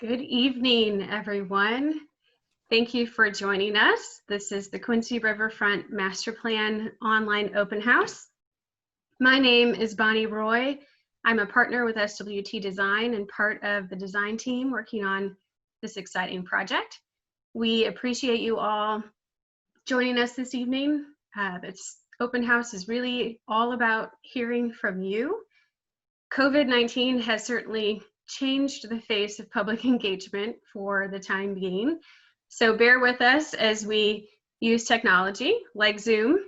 Good evening, everyone. Thank you for joining us. This is the Quincy Riverfront Master Plan Online Open House. My name is Bonnie Roy. I'm a partner with SWT Design and part of the design team working on this exciting project. We appreciate you all joining us this evening. This open house is really all about hearing from you. COVID-19 has certainly changed the face of public engagement for the time being. So bear with us as we use technology like Zoom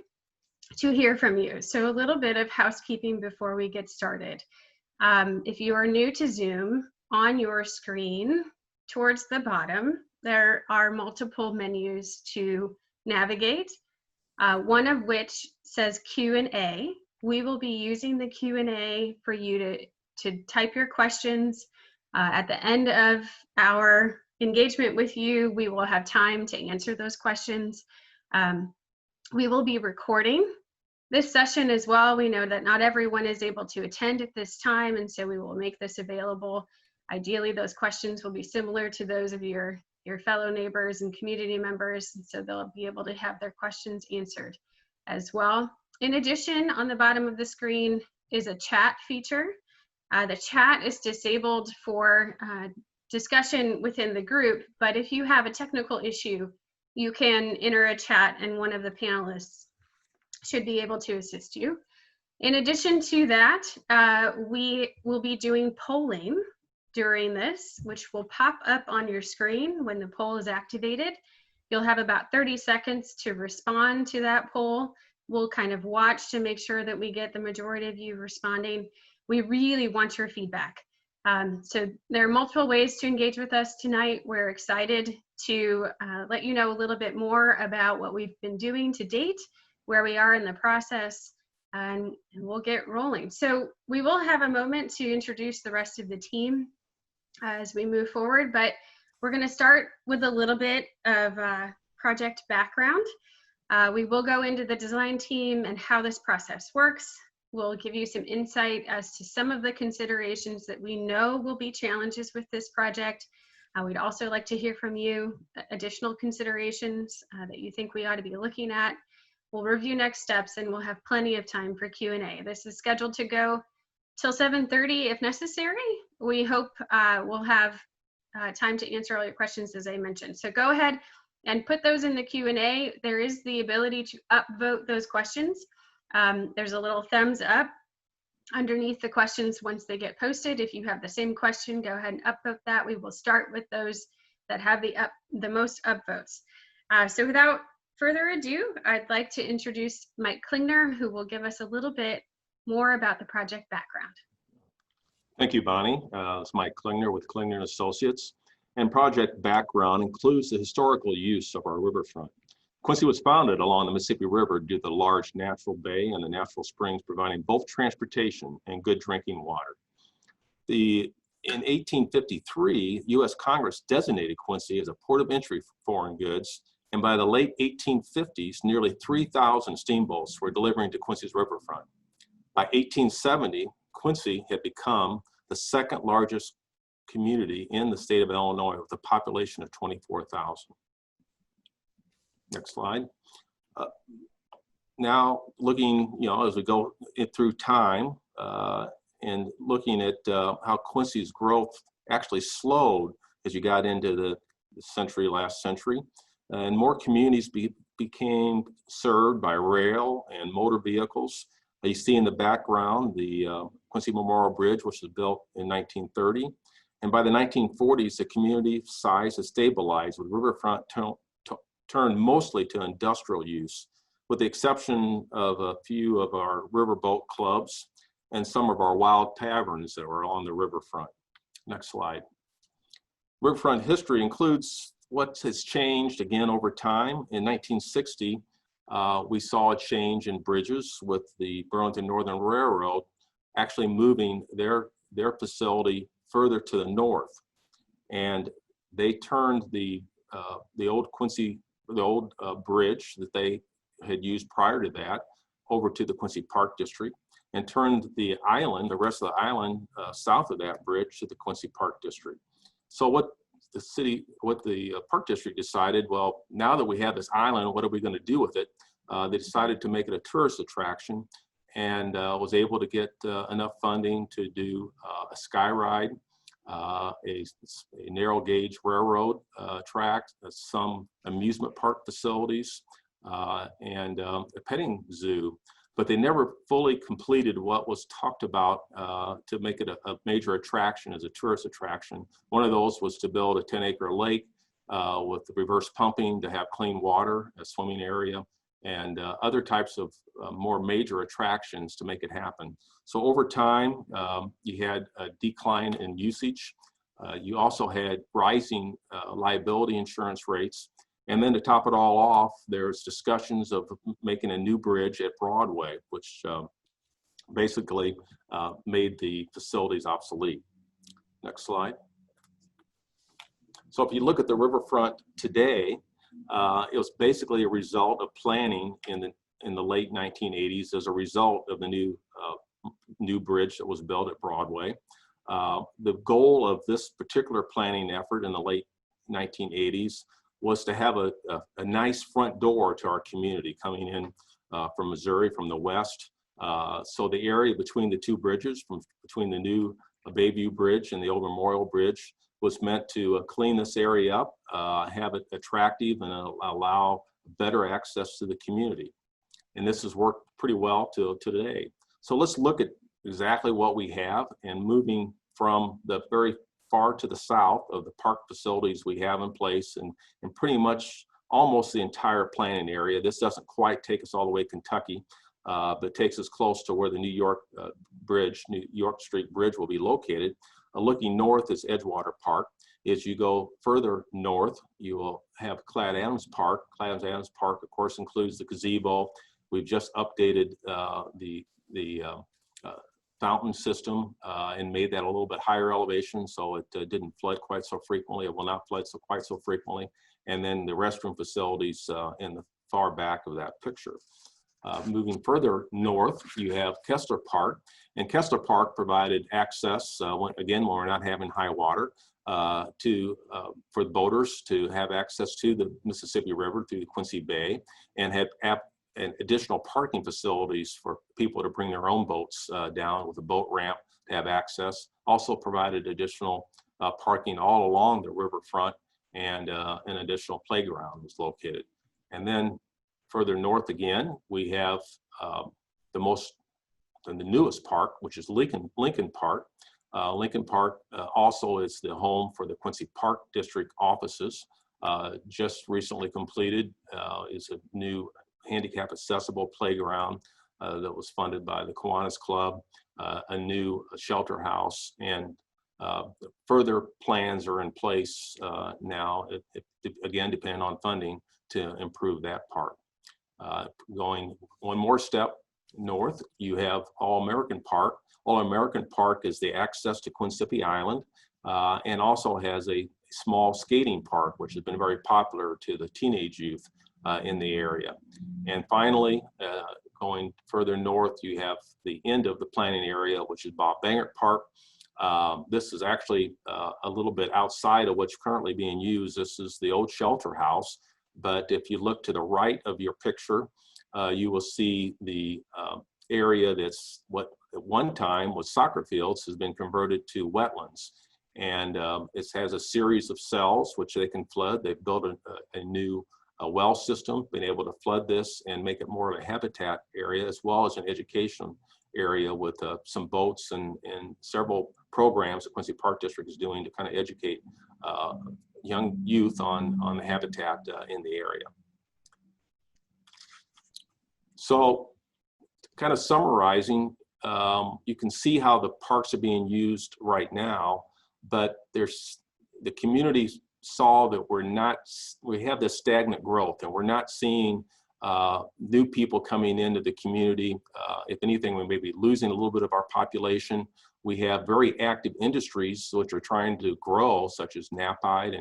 to hear from you. So a little bit of housekeeping before we get started. If you are new to Zoom, on your screen towards the bottom, there are multiple menus to navigate, one of which says Q&A. We will be using the Q&A for you to type your questions. At the end of our engagement with you, we will have time to answer those questions. We will be recording this session as well. We know that not everyone is able to attend at this time, and so we will make this available. Ideally, those questions will be similar to those of your fellow neighbors and community members, and so they'll be able to have their questions answered as well. In addition, on the bottom of the screen is a chat feature. The chat is disabled for discussion within the group, but if you have a technical issue, you can enter a chat and one of the panelists should be able to assist you. In addition to that, we will be polling during this, which will pop up on your screen when the poll is activated. You'll have about 30 seconds to respond to that poll. We'll kind of watch to make sure that we get the majority of you responding. We really want your feedback. So there are multiple ways to engage with us tonight. We're excited to let you know a little bit more about what we've been doing to date, where we are in the process, and we'll get rolling. So we will have a moment to introduce the rest of the team as we move forward, but we're going to start with a little bit of project background. We will go into the design team and how this process works. We'll give you some insight as to some of the considerations that we know will be challenges with this project. We'd also like to hear from you additional considerations that you think we ought to be looking at. We'll review next steps and we'll have plenty of time for Q&A. This is scheduled to go till 7:30 if necessary. We hope we'll have time to answer all your questions as I mentioned. So go ahead and put those in the Q&A. There is the ability to upvote those questions. There's a little thumbs up underneath the questions once they get posted. If you have the same question, go ahead and upvote that. We will start with those that have the most upvotes. So without further ado, I'd like to introduce Mike Klingner, who will give us a little bit more about the project background. Thank you, Bonnie. It's Mike Klingner with Klingner Associates. And project background includes the historical use of our riverfront. Quincy was founded along the Mississippi River due to the large natural bay and the natural springs providing both transportation and good drinking water. In 1853, U.S. Congress designated Quincy as a port of entry for foreign goods, and by the late 1850s, nearly 3,000 steamboats were delivering to Quincy's riverfront. By 1870, Quincy had become the second largest community in the state of Illinois with a population of 24,000. Next slide. Now looking, as we go through time and looking at how Quincy's growth actually slowed as you got into the last century, and more communities became served by rail and motor vehicles. You see in the background the Quincy Memorial Bridge, which was built in 1930. And by the 1940s, the community size has stabilized, with riverfront turned mostly to industrial use, with the exception of a few of our riverboat clubs and some of our wild taverns that were on the riverfront. Next slide. Riverfront history includes what has changed again over time. In 1960, we saw a change in bridges, with the Burlington Northern Railroad actually moving their facility further to the north, and they turned the old bridge that they had used prior to that over to the Quincy Park District, and turned the rest of the island south of that bridge to the Quincy Park District. So what the city, what the Park District decided, well, now that we have this island, what are we going to do with it? They decided to make it a tourist attraction, and was able to get enough funding to do a sky ride, a narrow gauge railroad track, some amusement park facilities, and a petting zoo. But they never fully completed what was talked about to make it a major attraction as a tourist attraction. One of those was to build a 10-acre lake with reverse pumping to have clean water, a swimming area, and other types of more major attractions to make it happen. So over time, you had a decline in usage. You also had rising liability insurance rates. And then to top it all off, there's discussions of making a new bridge at Broadway, which basically made the facilities obsolete. Next slide. So if you look at the riverfront today, it was basically a result of planning in the late 1980s as a result of the new bridge that was built at Broadway. The goal of this particular planning effort in the late 1980s was to have a nice front door to our community coming in from Missouri, from the west. So the area between the two bridges, between the new Bayview Bridge and the old Memorial Bridge, was meant to clean this area up, have it attractive, and allow better access to the community. And this has worked pretty well to today. So let's look at exactly what we have, and moving from the very far to the south of the park facilities we have in place, and pretty much almost the entire planning area. This doesn't quite take us all the way to Kentucky, but takes us close to where the New York Street Bridge will be located. Looking north is Edgewater Park. As you go further north, you will have Clyde Adams Park. Clyde Adams Park, of course, includes the gazebo. We've just updated the fountain system and made that a little bit higher elevation, so it didn't flood quite so frequently. It will not flood quite so frequently. And then the restroom facilities in the far back of that picture. Moving further north, you have Kessler Park, and Kessler Park provided access, again, when we're not having high water, for boaters to have access to the Mississippi River through the Quincy Bay, and had and additional parking facilities for people to bring their own boats down with a boat ramp to have access. Also provided additional parking all along the riverfront, and an additional playground was located. And then further north again, we have the newest park, which is Lincoln Park. Lincoln Park also is the home for the Quincy Park District offices. Just recently completed is a new handicap accessible playground that was funded by the Kiwanis Club, a new shelter house, and further plans are in place now, again, depending on funding, to improve that park. Going one more step north, you have All-American Park. All-American Park is the access to Quinsippee Island, and also has a small skating park, which has been very popular to the teenage youth in the area. And finally, going further north, you have the end of the planning area, which is Bob Bangert Park. This is actually a little bit outside of what's currently being used. This is the old shelter house, but if you look to the right of your picture, you will see the area that's what at one time was soccer fields has been converted to wetlands. And it has a series of cells which they can flood. They've built a new well system, been able to flood this and make it more of a habitat area, as well as an education area with some boats and several programs that Quincy Park District is doing to kind of educate young youth on the habitat in the area. So kind of summarizing, you can see how the parks are being used right now, but the community saw that we have this stagnant growth, and we're not seeing new people coming into the community. If anything, we may be losing a little bit of our population. We have very active industries which are trying to grow, such as Knapheide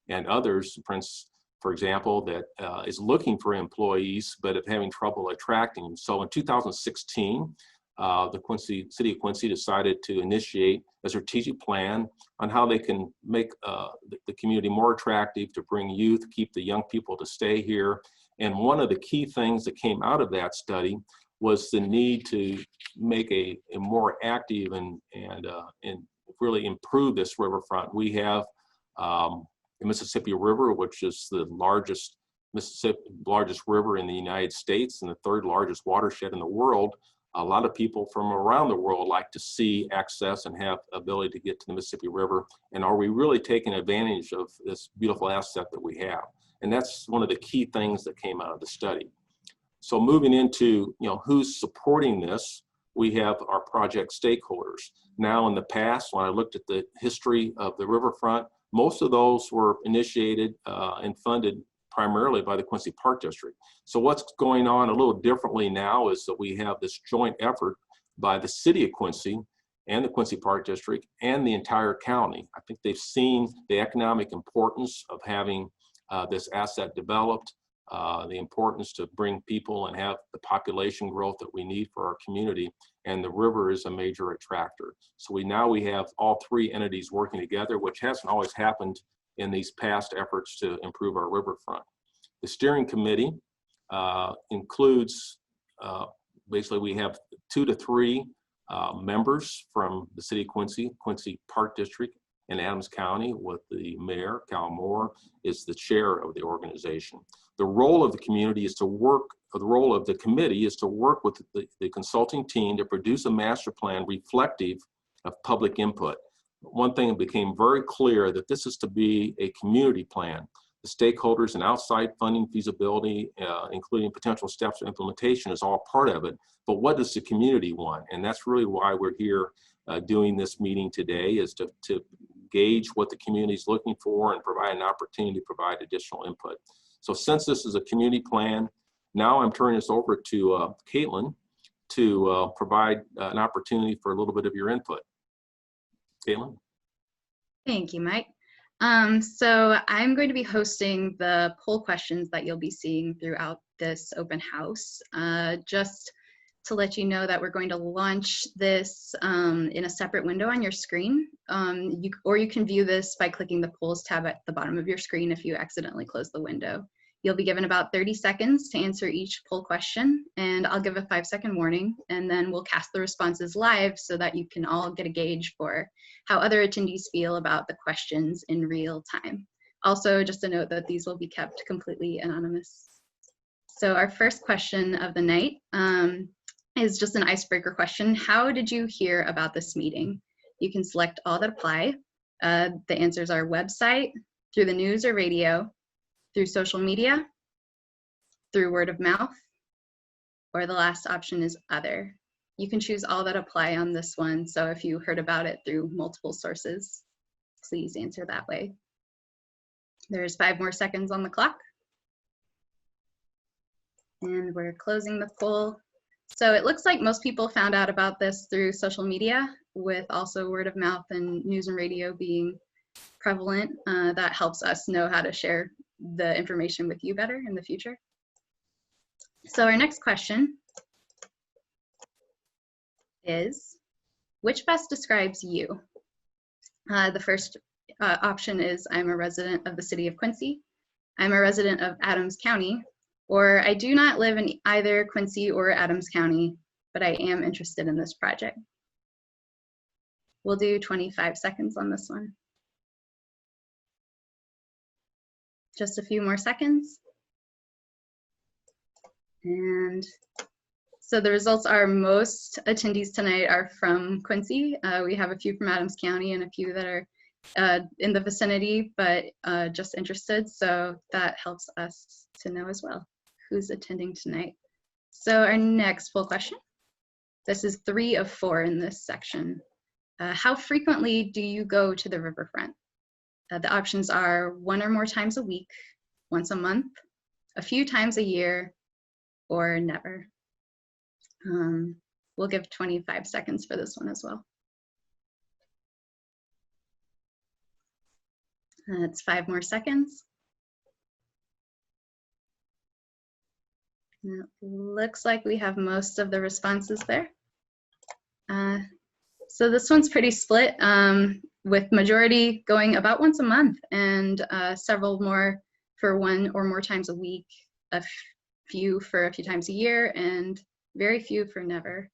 and others. Prince, for example, that is looking for employees, but is having trouble attracting them. So in 2016, the City of Quincy decided to initiate a strategic plan on how they can make the community more attractive, to bring youth, keep the young people to stay here. And one of the key things that came out of that study was the need to make a more active and really improve this riverfront. We have the Mississippi River, which is the largest river in the United States and the third largest watershed in the world. A lot of people from around the world like to see, access, and have ability to get to the Mississippi River. And are we really taking advantage of this beautiful asset that we have? And that's one of the key things that came out of the study. So moving into, who's supporting this, we have our project stakeholders. Now, in the past, when I looked at the history of the riverfront, most of those were initiated and funded primarily by the Quincy Park District. So what's going on a little differently now is that we have this joint effort by the City of Quincy and the Quincy Park District and the entire county. I think they've seen the economic importance of having this asset developed, the importance to bring people and have the population growth that we need for our community, and the river is a major attractor. So now we have all three entities working together, which hasn't always happened in these past efforts to improve our riverfront. The steering committee includes, basically we have 2 to 3 members from the City of Quincy, Quincy Park District, and Adams County, with the mayor, Cal Moore, is the chair of the organization. The role of the community is to work, or the role of the committee is to work with the consulting team to produce a master plan reflective of public input. One thing became very clear, that this is to be a community plan. The stakeholders and outside funding, feasibility, including potential steps of implementation, is all part of it. But what does the community want? And that's really why we're here doing this meeting today, is to gauge what the community is looking for and provide an opportunity to provide additional input. So since this is a community plan, now I'm turning this over to Caitlin to provide an opportunity for a little bit of your input. Caitlin? Thank you, Mike. So I'm going to be hosting the poll questions that you'll be seeing throughout this open house. Just to let you know that we're going to launch this in a separate window on your screen. Or you can view this by clicking the polls tab at the bottom of your screen if you accidentally close the window. You'll be given about 30 seconds to answer each poll question, and I'll give a 5-second warning, and then we'll cast the responses live so that you can all get a gauge for how other attendees feel about the questions in real time. Also, just a note that these will be kept completely anonymous. So our first question of the night is just an icebreaker question. How did you hear about this meeting? You can select all that apply. The answers are website, through the news or radio, through social media, through word of mouth, or the last option is other. You can choose all that apply on this one, so if you heard about it through multiple sources, please answer that way. There's 5 more seconds on the clock. And we're closing the poll. So it looks like most people found out about this through social media, with also word of mouth and news and radio being prevalent. That helps us know how to share the information with you better in the future. So our next question is, which best describes you? The first option is, I'm a resident of the City of Quincy, I'm a resident of Adams County, or I do not live in either Quincy or Adams County, but I am interested in this project. We'll do 25 seconds on this one. Just a few more seconds. And so the results are, most attendees tonight are from Quincy. We have a few from Adams County and a few that are in the vicinity, but just interested. So that helps us to know as well who's attending tonight. So our next poll question. This is 3 of 4 in this section. How frequently do you go to the riverfront? The options are 1 or more times a week, once a month, a few times a year, or never. We'll give 25 seconds for this one as well. It's 5 more seconds. And it looks like we have most of the responses there. So this one's pretty split, with majority going about once a month and several more for one or more times a week, a few for a few times a year, and very few for never.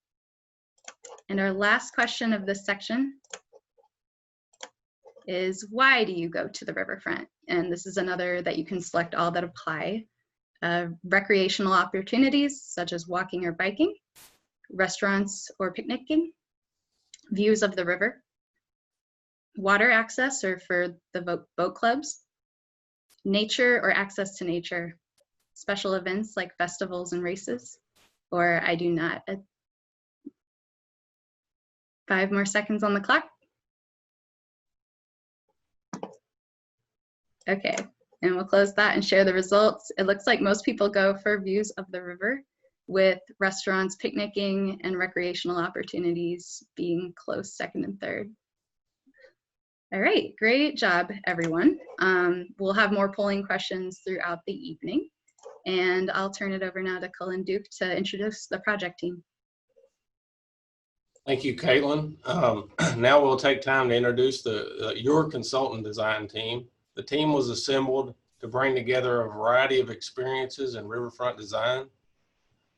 And our last question of this section is, why do you go to the riverfront? And this is another that you can select all that apply. Recreational opportunities such as walking or biking, restaurants or picnicking, views of the river, water access or for the boat clubs, nature or access to nature, special events like festivals and races, or I do not. 5 more seconds on the clock. Okay, and we'll close that and share the results. It looks like most people go for views of the river, with restaurants, picnicking, and recreational opportunities being close second and third. All right, great job, everyone. We'll have more polling questions throughout the evening, and I'll turn it over now to Cullen Duke to introduce the project team. Thank you, Caitlin. Now we'll take time to introduce your consultant design team. The team was assembled to bring together a variety of experiences in riverfront design.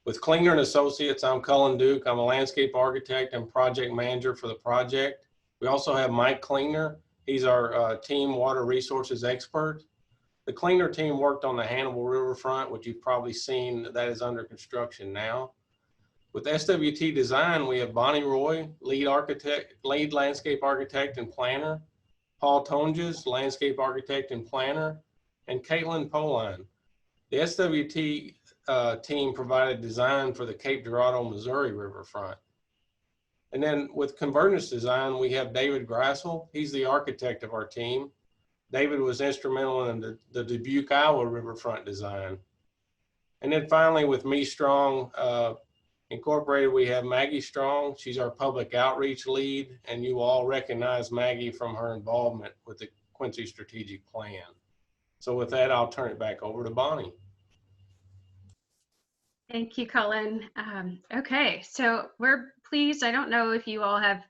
With Klingner Associates, I'm Cullen Duke. I'm a landscape architect and project manager for the project. We also have Mike Klingner. He's our team water resources expert. The Klingner team worked on the Hannibal Riverfront, which you've probably seen that is under construction now. With SWT Design, we have Bonnie Roy, lead landscape architect and planner, Paul Tonges, landscape architect and planner, and Caitlin POLLIN. The SWT team provided design for the Cape Girardeau, Missouri riverfront. And then with Convergence Design, we have David Grassel. He's the architect of our team. David was instrumental in the Dubuque, Iowa riverfront design. And then finally with MEStrong Incorporated, we have Maggie Strong. She's our public outreach lead, and you all recognize Maggie from her involvement with the Quincy Strategic Plan. So with that, I'll turn it back over to Bonnie. Thank you, Cullen. Okay, so we're pleased. I don't know if you all have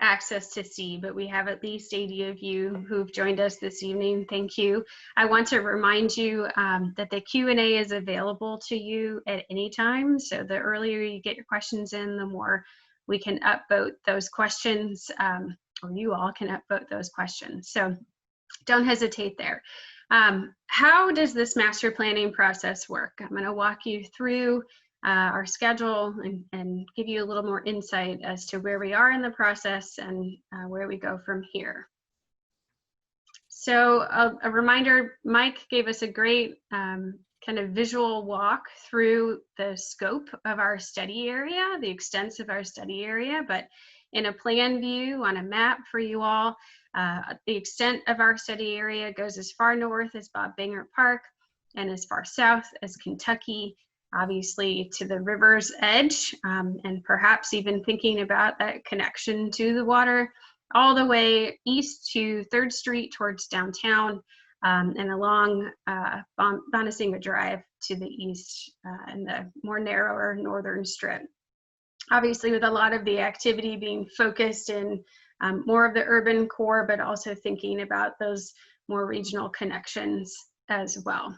access to see, but we have at least 80 of you who've joined us this evening. Thank you. I want to remind you that the Q&A is available to you at any time. So the earlier you get your questions in, the more we can upvote those questions, or you all can upvote those questions. So don't hesitate there. How does this master planning process work? I'm going to walk you through our schedule and give you a little more insight as to where we are in the process and where we go from here. So a reminder, Mike gave us a great kind of visual walk through the scope of our study area, the extent of our study area, but in a plan view on a map for you all, the extent of our study area goes as far north as Bob Banger Park and as far south as Kentucky, obviously to the river's edge, and perhaps even thinking about that connection to the water, all the way east to 3rd Street towards downtown, and along Bonacima Drive to the east and the more narrower northern strip. Obviously with a lot of the activity being focused in more of the urban core, but also thinking about those more regional connections as well.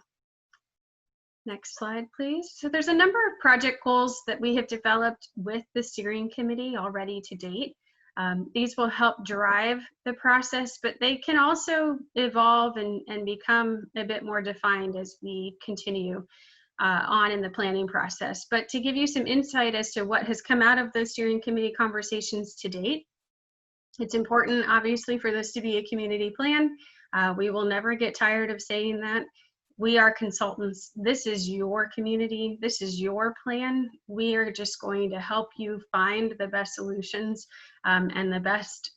Next slide, please. So there's a number of project goals that we have developed with the steering committee already to date. These will help drive the process, but they can also evolve and become a bit more defined as we continue on in the planning process. But to give you some insight as to what has come out of the steering committee conversations to date, it's important, obviously, for this to be a community plan. We will never get tired of saying that. We are consultants. This is your community. This is your plan. We are just going to help you find the best solutions and the best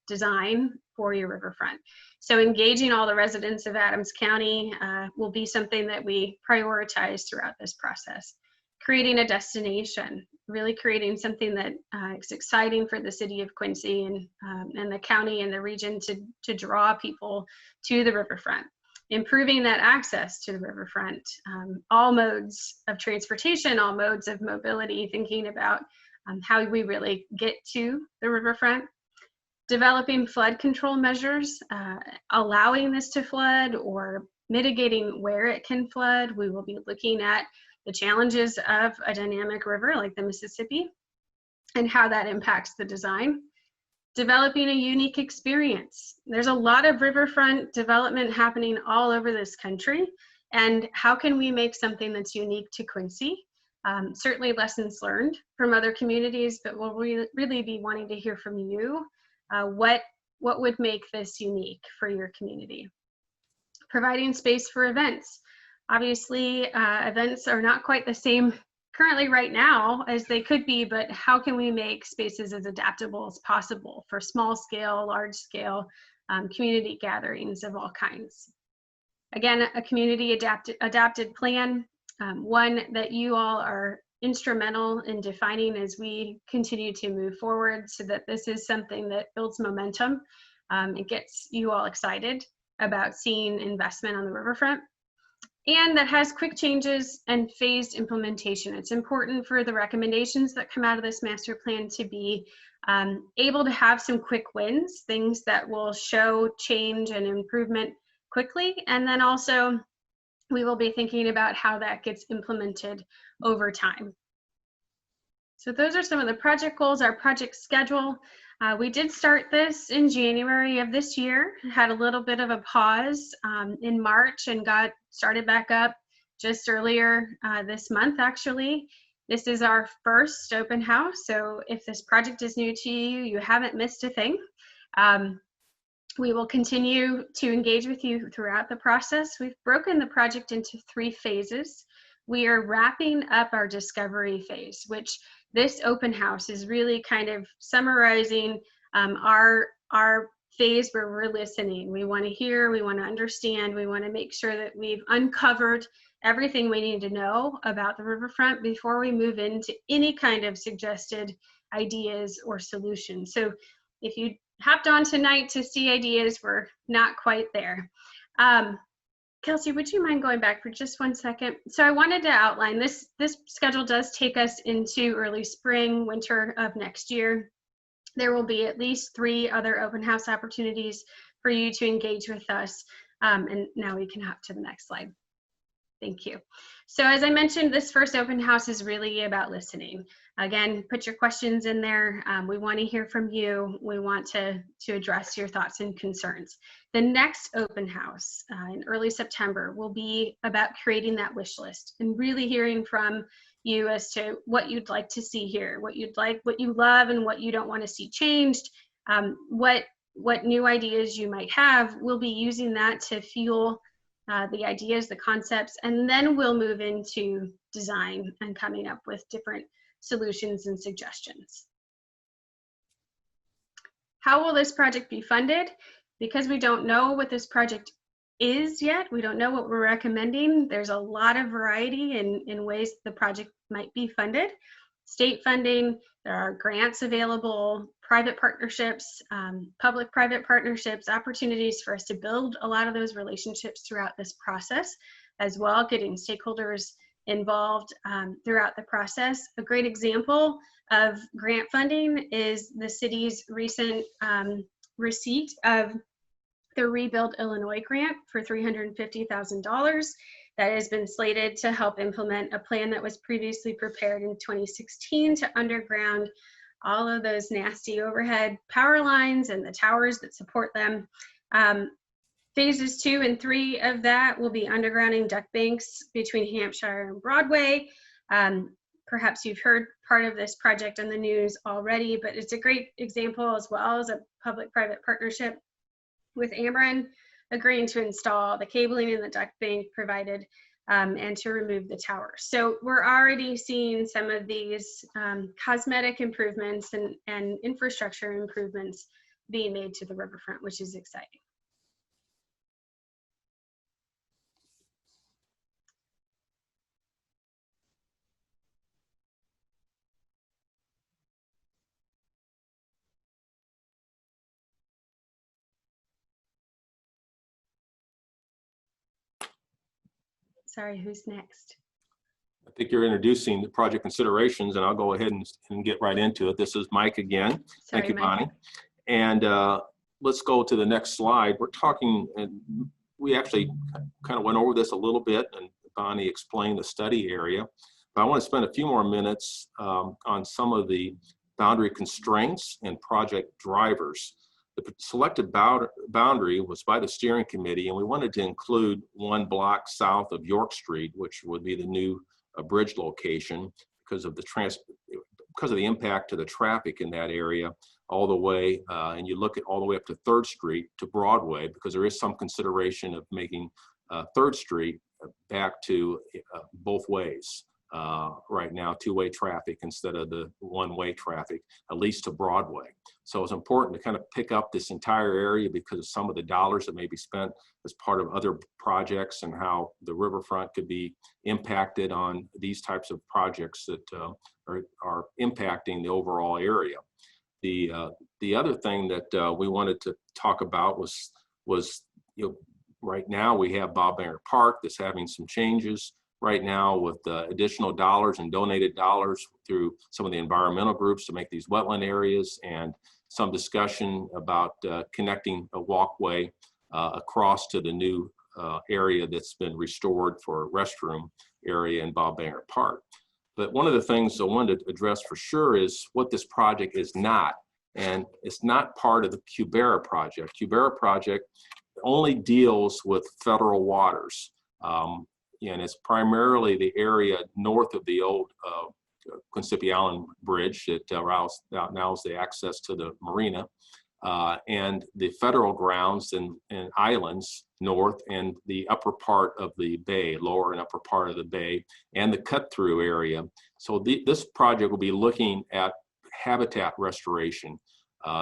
design for your riverfront. So engaging all the residents of Adams County will be something that we prioritize throughout this process. Creating a destination, really creating something that is exciting for the city of Quincy and the county and the region to draw people to the riverfront. Improving that access to the riverfront, all modes of transportation, all modes of mobility, thinking about how we really get to the riverfront. Developing flood control measures, allowing this to flood or mitigating where it can flood. We will be looking at the challenges of a dynamic river like the Mississippi and how that impacts the design. Developing a unique experience. There's a lot of riverfront development happening all over this country, and how can we make something that's unique to Quincy? Certainly lessons learned from other communities, but we'll really be wanting to hear from you. What would make this unique for your community? Providing space for events. Obviously, events are not quite the same currently right now as they could be, but how can we make spaces as adaptable as possible for small scale, large scale community gatherings of all kinds? Again, a community adapted plan, one that you all are instrumental in defining as we continue to move forward, so that this is something that builds momentum. It gets you all excited about seeing investment on the riverfront, and that has quick changes and phased implementation. It's important for the recommendations that come out of this master plan to be able to have some quick wins, things that will show change and improvement quickly, and then also we will be thinking about how that gets implemented over time. So those are some of the project goals, our project schedule. We did start this in January of this year, had a little bit of a pause in March and got started back up just earlier this month, actually. This is our first open house, so if this project is new to you, you haven't missed a thing. We will continue to engage with you throughout the process. We've broken the project into 3 phases. We are wrapping up our discovery phase, which this open house is really kind of summarizing our phase where we're listening. We want to hear, we want to understand, we want to make sure that we've uncovered everything we need to know about the riverfront before we move into any kind of suggested ideas or solutions. So if you hopped on tonight to see ideas, we're not quite there. Kelsey, would you mind going back for just 1 second? So I wanted to outline this schedule does take us into early spring, winter of next year. There will be at least 3 other open house opportunities for you to engage with us. And now we can hop to the next slide. Thank you. So as I mentioned, this first open house is really about listening. Again, put your questions in there. We want to hear from you. We want to address your thoughts and concerns. The next open house in early September will be about creating that wish list and really hearing from you as to what you'd like to see here, what you'd like, what you love, and what you don't want to see changed. What new ideas you might have. We'll be using that to fuel the ideas, the concepts, and then we'll move into design and coming up with different solutions and suggestions. How will this project be funded? Because we don't know what this project is yet, we don't know what we're recommending. There's a lot of variety in ways the project might be funded. State funding, there are grants available, private partnerships, public-private partnerships, opportunities for us to build a lot of those relationships throughout this process as well, getting stakeholders involved throughout the process. A great example of grant funding is the city's recent receipt of the Rebuild Illinois grant for $350,000 that has been slated to help implement a plan that was previously prepared in 2016 to underground all of those nasty overhead power lines and the towers that support them. Phases 2 and 3 of that will be undergrounding duck banks between Hampshire and Broadway. Perhaps you've heard part of this project on the news already, but it's a great example as well as a public-private partnership with Ameren agreeing to install the cabling in the duck bank provided and to remove the tower. So we're already seeing some of these cosmetic improvements and infrastructure improvements being made to the riverfront, which is exciting. Sorry, who's next? I think you're introducing the project considerations, and I'll go ahead and get right into it. This is Mike again. Sorry, Thank you, Mike. Bonnie. And let's go to the next slide. We're talking, and we actually kind of went over this a little bit, and Bonnie explained the study area. But I want to spend a few more minutes on some of the boundary constraints and project drivers. The selected boundary was by the steering committee, and we wanted to include one block south of York Street, which would be the new bridge location because of the impact to the traffic in that area all the way, and you look at all the way up to 3rd Street to Broadway, because there is some consideration of making 3rd Street back to both ways. Right now, 2-way traffic instead of the 1-way traffic, at least to Broadway. So it's important to kind of pick up this entire area because of some of the dollars that may be spent as part of other projects and how the riverfront could be impacted on these types of projects that are impacting the overall area. The other thing that we wanted to talk about was right now we have Bob Mayer Park that's having some changes right now with additional dollars and donated dollars through some of the environmental groups to make these wetland areas, and some discussion about connecting a walkway across to the new area that's been restored for a restroom area in Bob Mayer Park. But one of the things I wanted to address for sure is what this project is not, and it's not part of the Cubera project. Cubera project only deals with federal waters. And it's primarily the area north of the old Quincy Island Bridge that now is the access to the marina, and the federal grounds and islands north, and the upper part of the bay, lower and upper part of the bay, and the cut-through area. So this project will be looking at habitat restoration.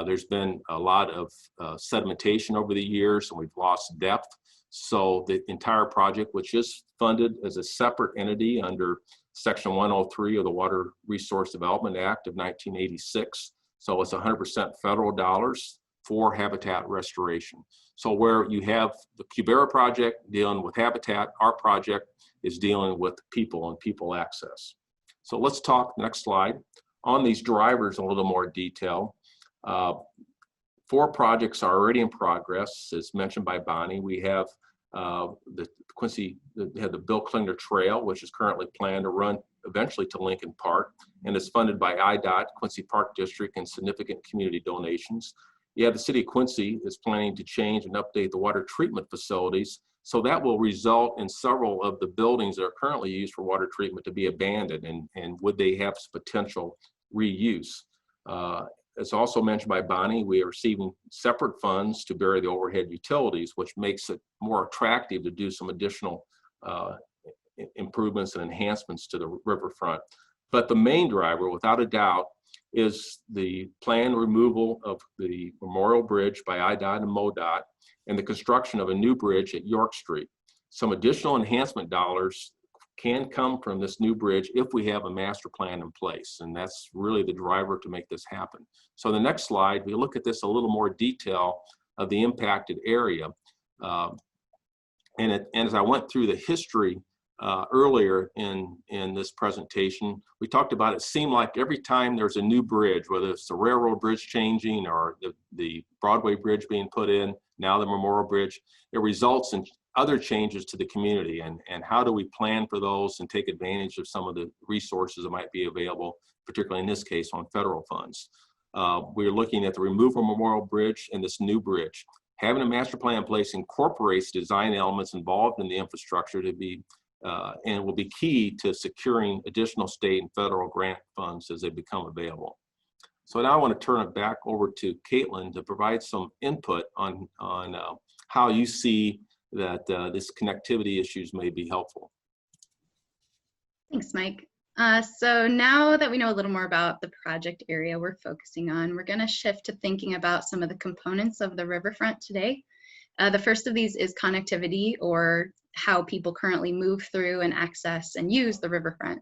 There's been a lot of sedimentation over the years, and we've lost depth. So the entire project, which is funded as a separate entity under Section 103 of the Water Resource Development Act of 1986. So it's 100% federal dollars for habitat restoration. So where you have the Cubera project dealing with habitat, our project is dealing with people and people access. So let's talk, next slide, on these drivers in a little more detail. 4 projects are already in progress, as mentioned by Bonnie. We have the Bill Klingner Trail, which is currently planned to run eventually to Lincoln Park, and is funded by IDOT, Quincy Park District, and significant community donations. You have the city of Quincy is planning to change and update the water treatment facilities. So that will result in several of the buildings that are currently used for water treatment to be abandoned, and would they have potential reuse. As also mentioned by Bonnie, we are receiving separate funds to bury the overhead utilities, which makes it more attractive to do some additional improvements and enhancements to the riverfront. But the main driver, without a doubt, is the planned removal of the Memorial Bridge by IDOT and MoDOT, and the construction of a new bridge at York Street. Some additional enhancement dollars can come from this new bridge if we have a master plan in place, and that's really the driver to make this happen. So the next slide, we look at this a little more detail of the impacted area. And as I went through the history earlier in this presentation, we talked about it seemed like every time there's a new bridge, whether it's the railroad bridge changing or the Broadway bridge being put in, now the Memorial Bridge, it results in other changes to the community, and how do we plan for those and take advantage of some of the resources that might be available, particularly in this case on federal funds. We're looking at the removal of Memorial Bridge and this new bridge. Having a master plan in place incorporates design elements involved in the infrastructure to be, and will be key to securing additional state and federal grant funds as they become available. So now I want to turn it back over to Caitlin to provide some input on how you see that this connectivity issues may be helpful. Thanks, Mike. So now that we know a little more about the project area we're focusing on, we're going to shift to thinking about some of the components of the riverfront today. The first of these is connectivity, or how people currently move through and access and use the riverfront.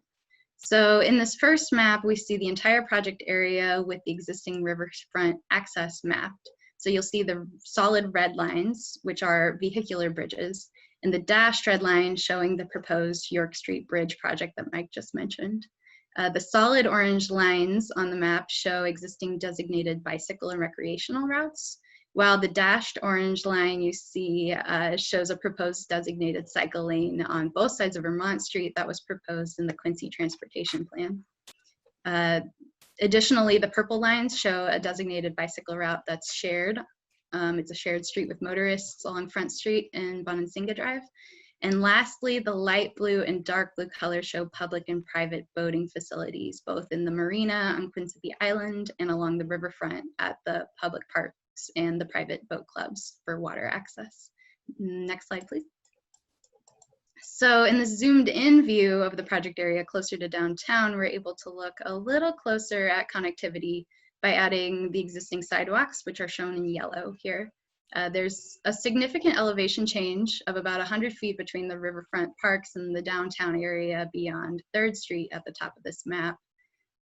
So in this first map, we see the entire project area with the existing riverfront access mapped. So you'll see the solid red lines, which are vehicular bridges, and the dashed red line showing the proposed York Street Bridge project that Mike just mentioned. The solid orange lines on the map show existing designated bicycle and recreational routes, while the dashed orange line you see shows a proposed designated cycle lane on both sides of Vermont Street that was proposed in the Quincy Transportation Plan. Additionally, the purple lines show a designated bicycle route that's shared. It's a shared street with motorists along Front Street and Bonansinga Drive. And lastly, the light blue and dark blue colors show public and private boating facilities, both in the marina on Quincy Island and along the riverfront at the public parks and the private boat clubs for water access. Next slide, please. So in the zoomed in view of the project area closer to downtown, we're able to look a little closer at connectivity by adding the existing sidewalks, which are shown in yellow here. There's a significant elevation change of about 100 feet between the riverfront parks and the downtown area beyond 3rd Street at the top of this map.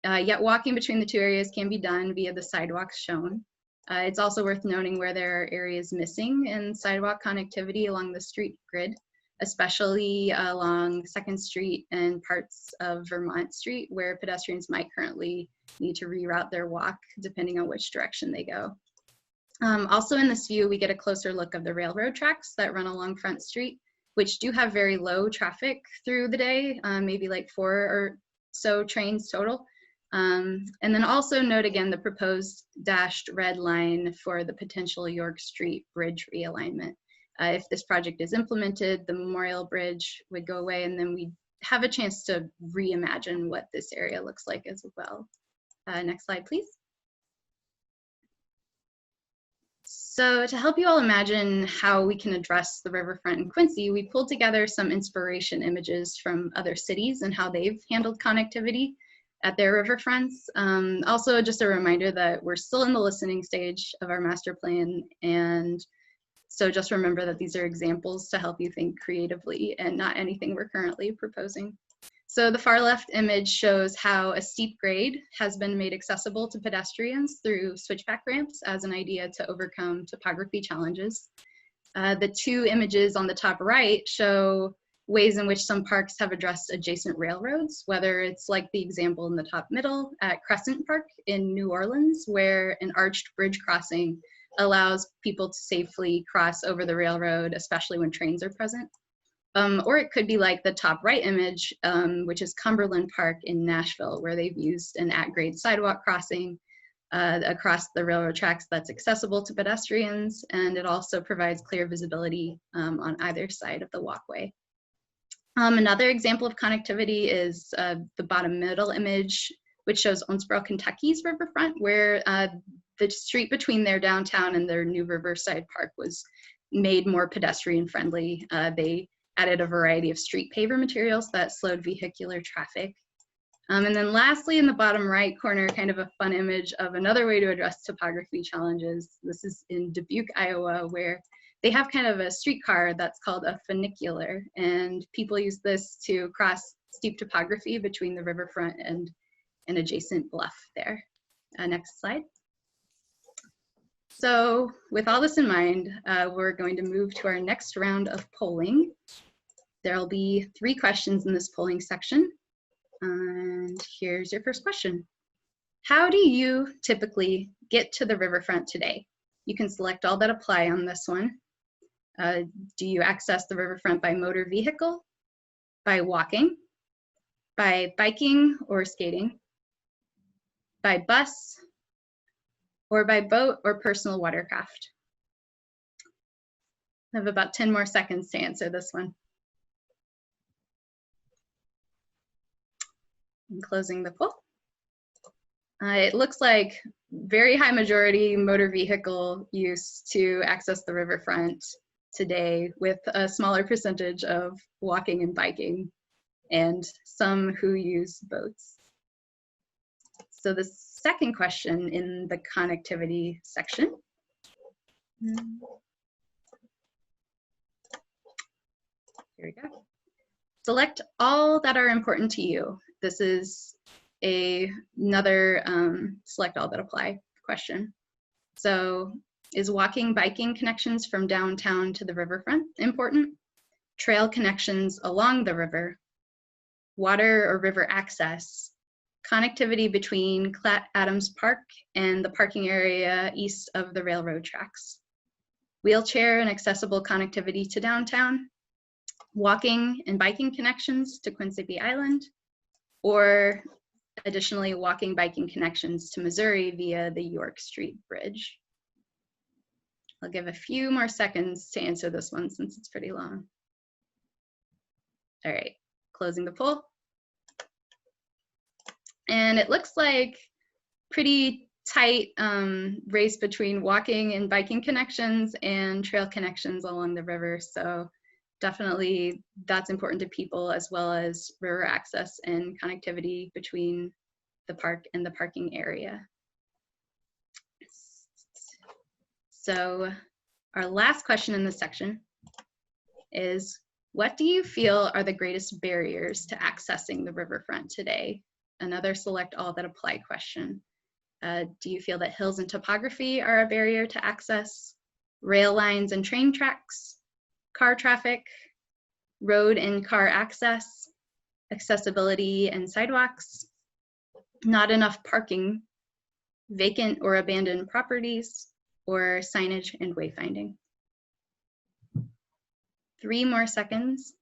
Yet walking between the two areas can be done via the sidewalks shown. It's also worth noting where there are areas missing in sidewalk connectivity along the street grid, especially along 2nd Street and parts of Vermont Street, where pedestrians might currently need to reroute their walk depending on which direction they go. Also in this view, we get a closer look of the railroad tracks that run along Front Street, which do have very low traffic through the day, maybe like 4 or so trains total. And then also note again the proposed dashed red line for the potential York Street Bridge realignment. If this project is implemented, the Memorial Bridge would go away, and then we have a chance to reimagine what this area looks like as well. Next slide, please. So to help you all imagine how we can address the riverfront in Quincy, we pulled together some inspiration images from other cities and how they've handled connectivity at their riverfronts. Also, just a reminder that we're still in the listening stage of our master plan, and so just remember that these are examples to help you think creatively and not anything we're currently proposing. So the far left image shows how a steep grade has been made accessible to pedestrians through switchback ramps as an idea to overcome topography challenges. The two images on the top right show ways in which some parks have addressed adjacent railroads, whether it's like the example in the top middle at Crescent Park in New Orleans, where an arched bridge crossing allows people to safely cross over the railroad, especially when trains are present. Or it could be like the top right image, which is Cumberland Park in Nashville, where they've used an at-grade sidewalk crossing across the railroad tracks that's accessible to pedestrians, and it also provides clear visibility on either side of the walkway. Another example of connectivity is the bottom middle image, which shows Owensboro, Kentucky's riverfront, where the street between their downtown and their new Riverside Park was made more pedestrian friendly. They added a variety of street paver materials that slowed vehicular traffic. And then lastly, in the bottom right corner, kind of a fun image of another way to address topography challenges. This is in Dubuque, Iowa, where they have kind of a streetcar that's called a funicular, and people use this to cross steep topography between the riverfront and an adjacent bluff there. Next slide. So with all this in mind, we're going to move to our next round of polling. There'll be 3 questions in this polling section. And here's your first question. How do you typically get to the riverfront today? You can select all that apply on this one. Do you access the riverfront by motor vehicle, by walking, by biking or skating, by bus, or by boat or personal watercraft? I have about 10 more seconds to answer this one. I'm closing the poll. It looks like very high majority motor vehicle use to access the riverfront today, with a smaller percentage of walking and biking, and some who use boats. So the second question in the connectivity section. Here we go. Select all that are important to you. This is another select all that apply question. So is walking, biking connections from downtown to the riverfront important? trail connections along the river, water or river access, connectivity between Clat Adams Park and the parking area east of the railroad tracks, wheelchair and accessible connectivity to downtown, walking and biking connections to Quincy Island, or additionally walking biking connections to Missouri via the York Street Bridge. I'll give a few more seconds to answer this one since it's pretty long. All right, closing the poll. And it looks like pretty tight race between walking and biking connections and trail connections along the river. So definitely that's important to people, as well as river access and connectivity between the park and the parking area. So our last question in this section is, what do you feel are the greatest barriers to accessing the riverfront today? Another select all that apply question. Do you feel that hills and topography are a barrier to access? Rail lines and train tracks? Car traffic? Road and car access? Accessibility and sidewalks? Not enough parking? Vacant or abandoned properties? Or signage and wayfinding? 3 more seconds.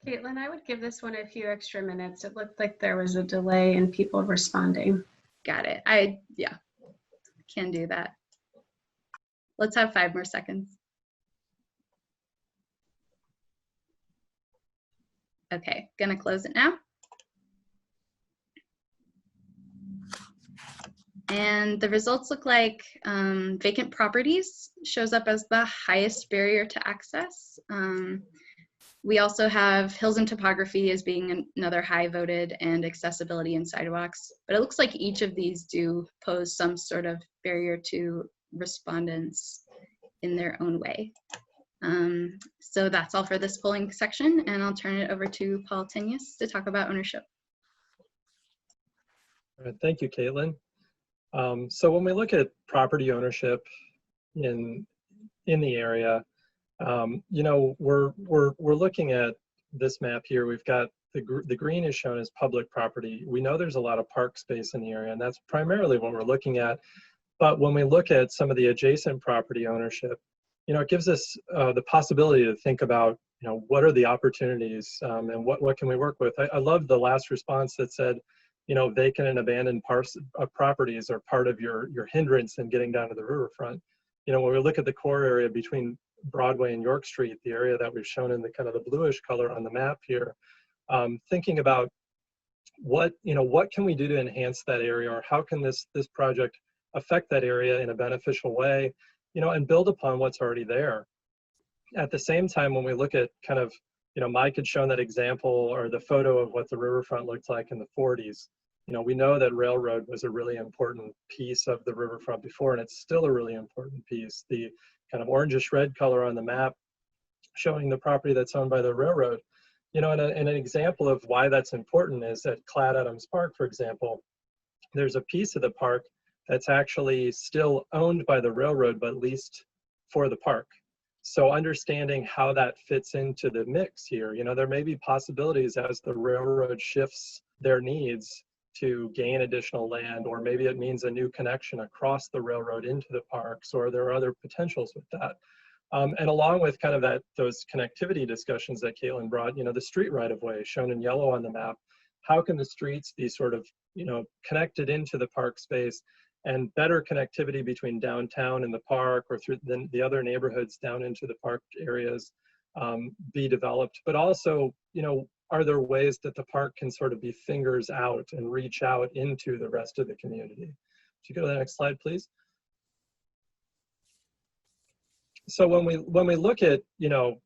Caitlin, I would give this one a few extra minutes. It looked like there was a delay in people responding. Got it. Yeah, can do that. Let's have 5 more seconds. Okay, gonna close it now. And the results look like vacant properties shows up as the highest barrier to access. We also have hills and topography as being another high voted, and accessibility and sidewalks. But it looks like each of these do pose some sort of barrier to respondents in their own way. So that's all for this polling section, and I'll turn it over to Paul Tenius to talk about ownership. All right, thank you, Caitlin. So when we look at property ownership in the area, you know, we're looking at this map here. We've got the green is shown as public property. We know there's a lot of park space in the area, and that's primarily what we're looking at. But when we look at some of the adjacent property ownership, you know, it gives us the possibility to think about, you know, what are the opportunities and what can we work with. I love the last response that said, you know, vacant and abandoned properties are part of your hindrance in getting down to the riverfront. You know, when we look at the core area between Broadway and York Street, the area that we've shown in the kind of the bluish color on the map here, thinking about what can we do to enhance that area, or how can this project affect that area in a beneficial way, you know, and build upon what's already there. At the same time, when we look at kind of, you know, Mike had shown that example or the photo of what the riverfront looked like in the 40s. You know, we know that railroad was a really important piece of the riverfront before, and it's still a really important piece. The kind of orangish red color on the map showing the property that's owned by the railroad. You know, and an example of why that's important is at Clat Adams Park, for example, there's a piece of the park that's actually still owned by the railroad, but leased for the park. So understanding how that fits into the mix here, you know, there may be possibilities as the railroad shifts their needs to gain additional land, or maybe it means a new connection across the railroad into the parks, or there are other potentials with that. And along with kind of those connectivity discussions that Caitlin brought, you know, the street right-of-way shown in yellow on the map, how can the streets be sort of, you know, connected into the park space, and better connectivity between downtown and the park, or through the other neighborhoods down into the park areas be developed. But also, you know, are there ways that the park can sort of be fingers out and reach out into the rest of the community? If you go to the next slide, please. So when we look at, you know,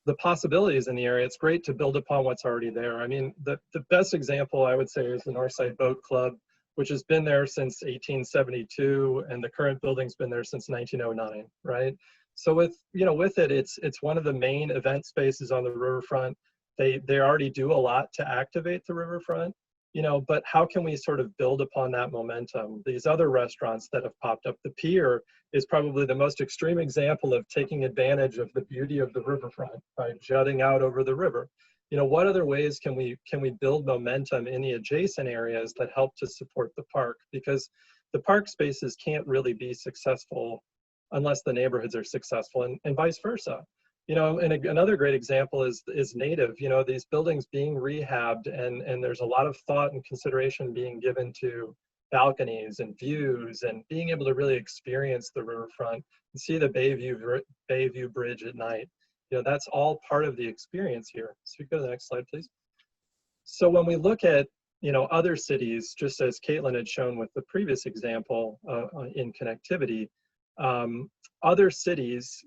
the possibilities in the area, it's great to build upon what's already there. I mean, the best example I would say is the Northside Boat Club, which has been there since 1872, and the current building's been there since 1909, right? So with it, it's one of the main event spaces on the riverfront. They already do a lot to activate the riverfront. but how can we sort of build upon that momentum? These other restaurants that have popped up, the Pier is probably the most extreme example of taking advantage of the beauty of the riverfront by jutting out over the river. What other ways can we build momentum in the adjacent areas that help to support the park? Because the park spaces can't really be successful unless the neighborhoods are successful, and vice versa. And another great example is Native. These buildings being rehabbed, and there's a lot of thought and consideration being given to balconies and views and being able to really experience the riverfront and see the Bayview Bridge at night. That's all part of the experience here. So we go to the next slide, please. So when we look at other cities, just as Caitlin had shown with the previous example in connectivity, other cities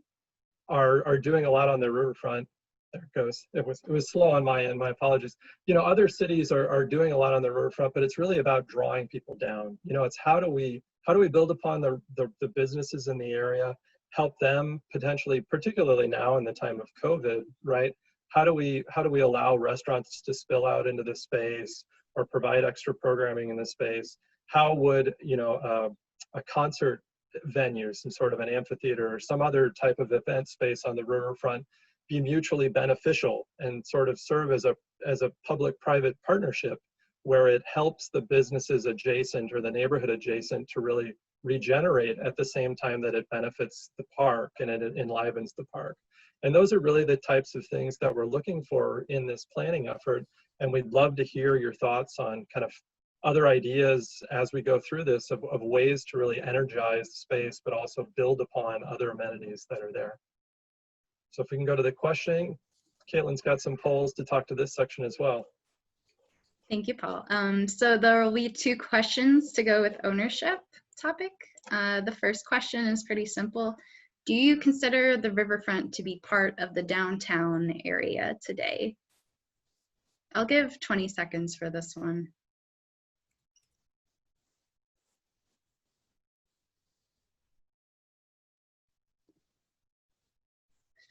are doing a lot on their riverfront. There it goes. It was slow on my end, my apologies. Other cities are doing a lot on the riverfront, but it's really about drawing people down. It's how do we build upon the businesses in the area, help them potentially, particularly now in the time of COVID, right? How do we allow restaurants to spill out into the space or provide extra programming in the space? How would a concert venue, some sort of an amphitheater or some other type of event space on the riverfront be mutually beneficial and sort of serve as a public-private partnership where it helps the businesses adjacent or the neighborhood adjacent to really regenerate at the same time that it benefits the park and it enlivens the park. And those are really the types of things that we're looking for in this planning effort. And we'd love to hear your thoughts on kind of other ideas as we go through this of ways to really energize the space, but also build upon other amenities that are there. So if we can go to the questioning, Caitlin's got some polls to talk to this section as well. Thank you, Paul. So there will be 2 questions to go with ownership topic. The first question is pretty simple. Do you consider the riverfront to be part of the downtown area today? I'll give 20 seconds for this one.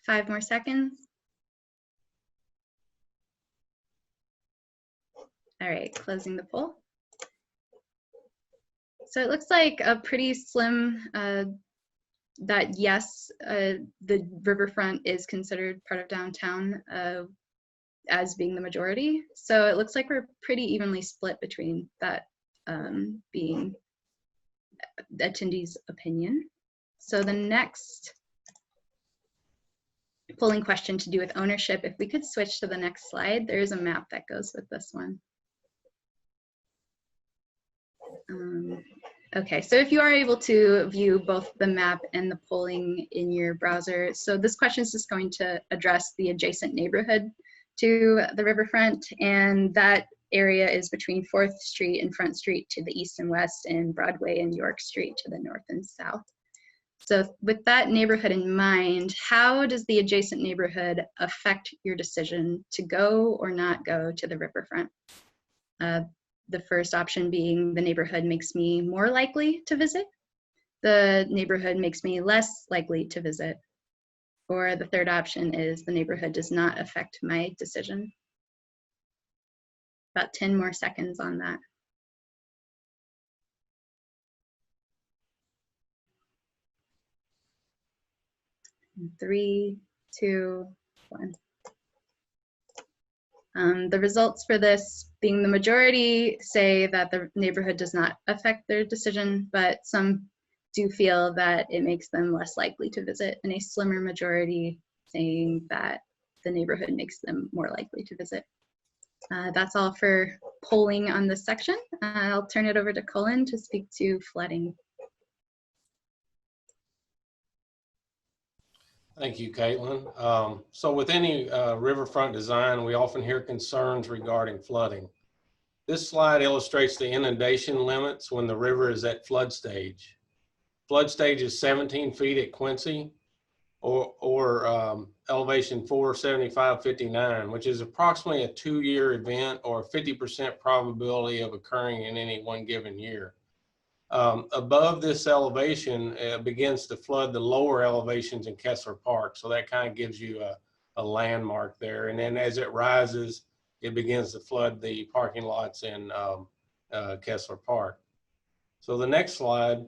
5 more seconds. All right, closing the poll. So it looks like a pretty slim that yes, the riverfront is considered part of downtown as being the majority. So it looks like we're pretty evenly split between that being the attendees' opinion. So the next polling question to do with ownership, if we could switch to the next slide, there is a map that goes with this one. Okay, so if you are able to view both the map and the polling in your browser, so this question is just going to address the adjacent neighborhood to the riverfront, and that area is between 4th Street and Front Street to the east and west, and Broadway and York Street to the north and south. So with that neighborhood in mind, how does the adjacent neighborhood affect your decision to go or not go to the riverfront? The first option being the neighborhood makes me more likely to visit. The neighborhood makes me less likely to visit. Or the third option is the neighborhood does not affect my decision. About 10 more seconds on that. 3, 2, 1. The results for this being the majority say that the neighborhood does not affect their decision, but some do feel that it makes them less likely to visit, and a slimmer majority saying that the neighborhood makes them more likely to visit. That's all for polling on this section. I'll turn it over to Colin to speak to flooding. Thank you, Caitlin. So with any riverfront design, we often hear concerns regarding flooding. This slide illustrates the inundation limits when the river is at flood stage. Flood stage is 17 feet at Quincy or elevation 475-59, which is approximately a 2-year event or a 50% probability of occurring in any one given year. Above this elevation, it begins to flood the lower elevations in Kessler Park. So that kind of gives you a landmark there. And then as it rises, it begins to flood the parking lots in Kessler Park. So the next slide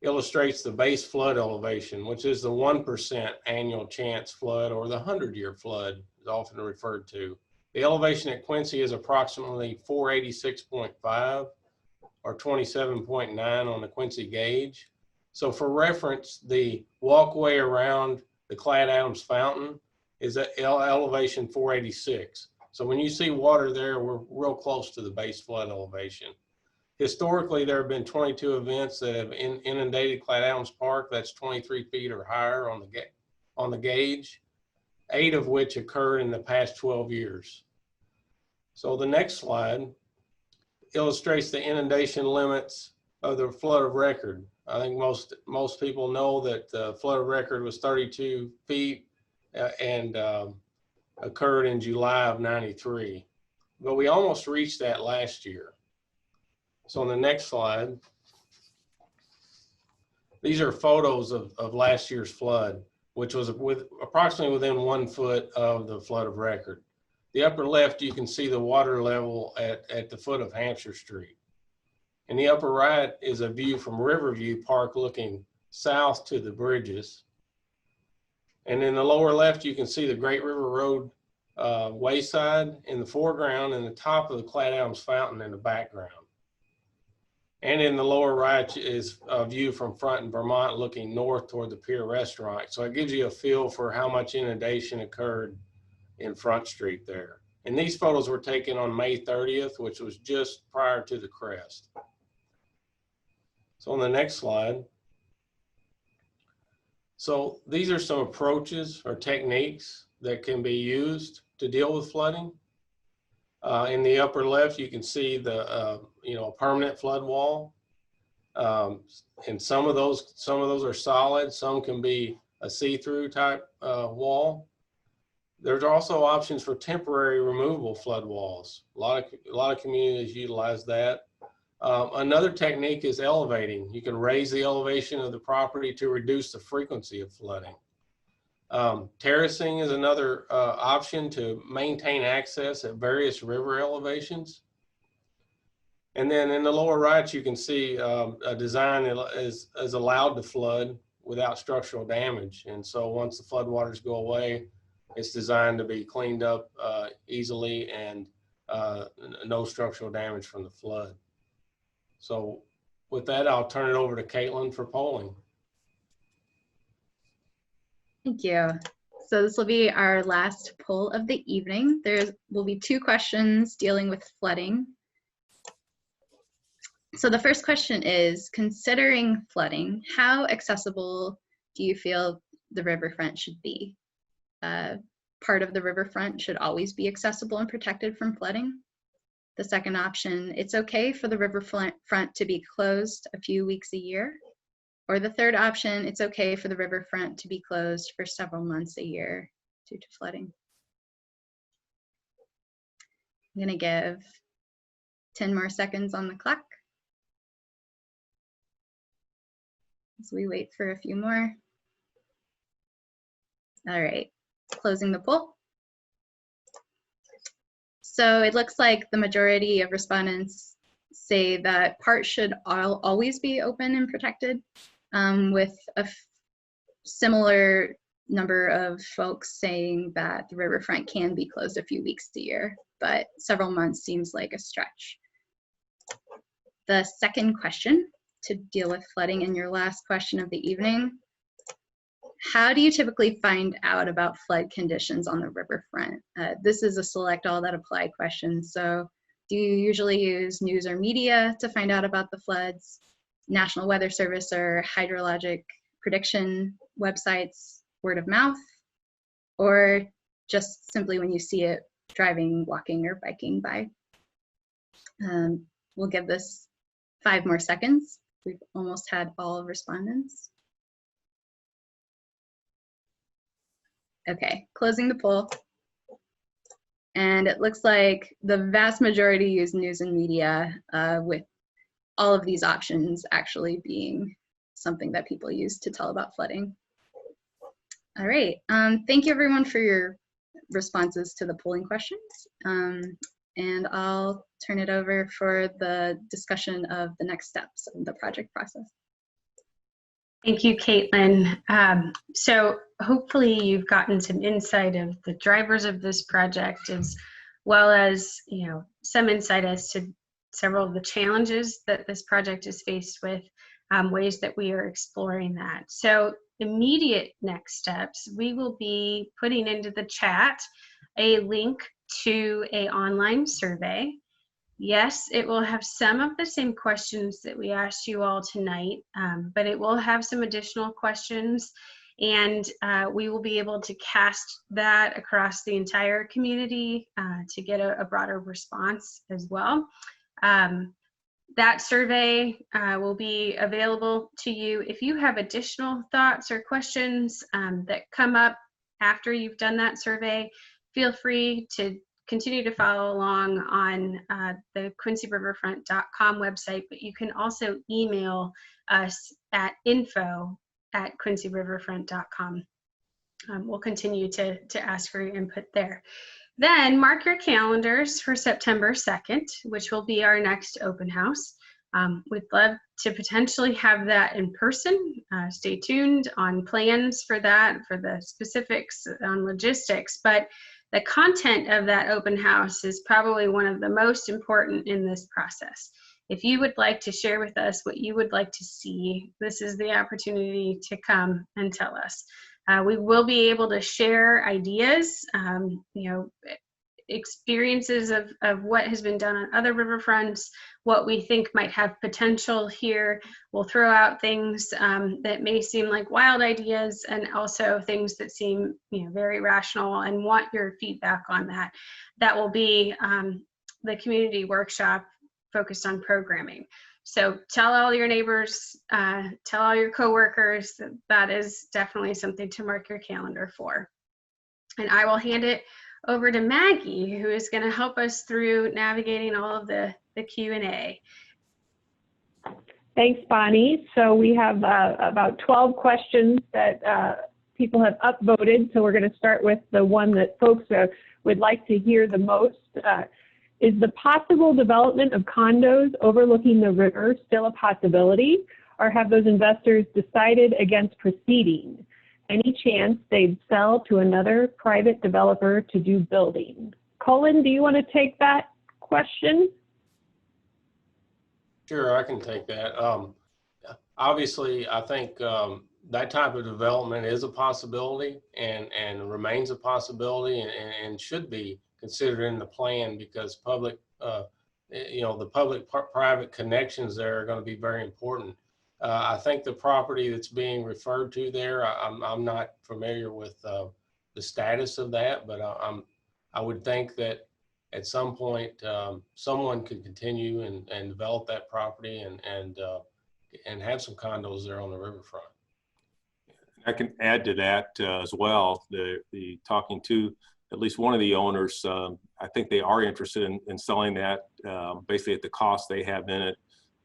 illustrates the base flood elevation, which is the 1% annual chance flood, or the 100-year flood is often referred to. The elevation at Quincy is approximately 486.5 or 27.9 on the Quincy gauge. So for reference, the walkway around the Clad Adams Fountain is at elevation 486. So when you see water there, we're real close to the base flood elevation. Historically, there have been 22 events that have inundated Clad Adams Park. That's 23 feet or higher on the gauge, 8 of which occurred in the past 12 years. So the next slide illustrates the inundation limits of the flood of record. I think most people know that the flood of record was 32 feet and occurred in July of '93. But we almost reached that last year. So on the next slide, these are photos of last year's flood, which was approximately within 1 foot of the flood of record. The upper left, you can see the water level at the foot of Hampshire Street. In the upper right is a view from Riverview Park looking south to the bridges. And in the lower left, you can see the Great River Road wayside in the foreground and the top of the Clad Adams Fountain in the background. And in the lower right is a view from Front in Vermont looking north toward the Pier Restaurant. So it gives you a feel for how much inundation occurred in Front Street there. And these photos were taken on May 30th, which was just prior to the crest. So on the next slide. So these are some approaches or techniques that can be used to deal with flooding. In the upper left, you can see the a permanent flood wall, and some of those are solid. Some can be a see-through type wall. There's also options for temporary removable flood walls. A lot of communities utilize that. Another technique is elevating. You can raise the elevation of the property to reduce the frequency of flooding. Terracing is another option to maintain access at various river elevations. And then in the lower right, you can see a design that is allowed to flood without structural damage. And so once the floodwaters go away, it's designed to be cleaned up easily and no structural damage from the flood. So with that, I'll turn it over to Caitlin for polling. Thank you. So this will be our last poll of the evening. There will be 2 questions dealing with flooding. So the first question is, considering flooding, how accessible do you feel the riverfront should be? Part of the riverfront should always be accessible and protected from flooding. The second option, it's okay for the riverfront to be closed a few weeks a year. Or the third option, it's okay for the riverfront to be closed for several months a year due to flooding. I'm gonna give 10 more seconds on the clock as we wait for a few more. All right, closing the poll. So it looks like the majority of respondents say that parts should always be open and protected, with a similar number of folks saying that the riverfront can be closed a few weeks a year, but several months seems like a stretch. The second question to deal with flooding, and your last question of the evening, how do you typically find out about flood conditions on the riverfront? This is a select all that apply question. So do you usually use news or media to find out about the floods, National Weather Service or hydrologic prediction websites, word of mouth, or just simply when you see it driving, walking, or biking by? We'll give this 5 more seconds. We've almost had all respondents. Okay, closing the poll. And it looks like the vast majority use news and media, with all of these options actually being something that people use to tell about flooding. All right, thank you everyone for your responses to the polling questions. And I'll turn it over for the discussion of the next steps of the project process. Thank you, Caitlin. So hopefully you've gotten some insight of the drivers of this project, as well as, you know, some insight as to several of the challenges that this project is faced with, ways that we are exploring that. So immediate next steps, we will be putting into the chat a link to an online survey. Yes, it will have some of the same questions that we asked you all tonight, but it will have some additional questions, and we will be able to cast that across the entire community to get a broader response as well. That survey will be available to you. If you have additional thoughts or questions that come up after you've done that survey, feel free to continue to follow along on the QuincyRiverfront.com website, but you can also email us at info@QuincyRiverfront.com. We'll continue to ask for your input there. Then mark your calendars for September 2nd, which will be our next open house. We'd love to potentially have that in person. Stay tuned on plans for that, for the specifics on logistics, but the content of that open house is probably one of the most important in this process. If you would like to share with us what you would like to see, this is the opportunity to come and tell us. We will be able to share ideas, you know, experiences of what has been done on other riverfronts, what we think might have potential here. We'll throw out things that may seem like wild ideas, and also things that seem, you know, very rational, and want your feedback on that. That will be the community workshop focused on programming. So tell all your neighbors, tell all your coworkers that that is definitely something to mark your calendar for. And I will hand it over to Maggie, who is going to help us through navigating all of the Q&A. Thanks, Bonnie. So we have about 12 questions that people have upvoted. So we're going to start with the one that folks would like to hear the most. Is the possible development of condos overlooking the river still a possibility, or have those investors decided against proceeding? Any chance they'd sell to another private developer to do building? Colin, do you want to take that question? Sure, I can take that. Obviously, I think that type of development is a possibility and remains a possibility, and should be considered in the plan, because public, you know, the public-private connections there are going to be very important. I think the property that's being referred to there, I'm not familiar with the status of that, but I would think that at some point someone could continue and develop that property and have some condos there on the riverfront. I can add to that as well. The talking to at least one of the owners, I think they are interested in selling that basically at the cost they have in it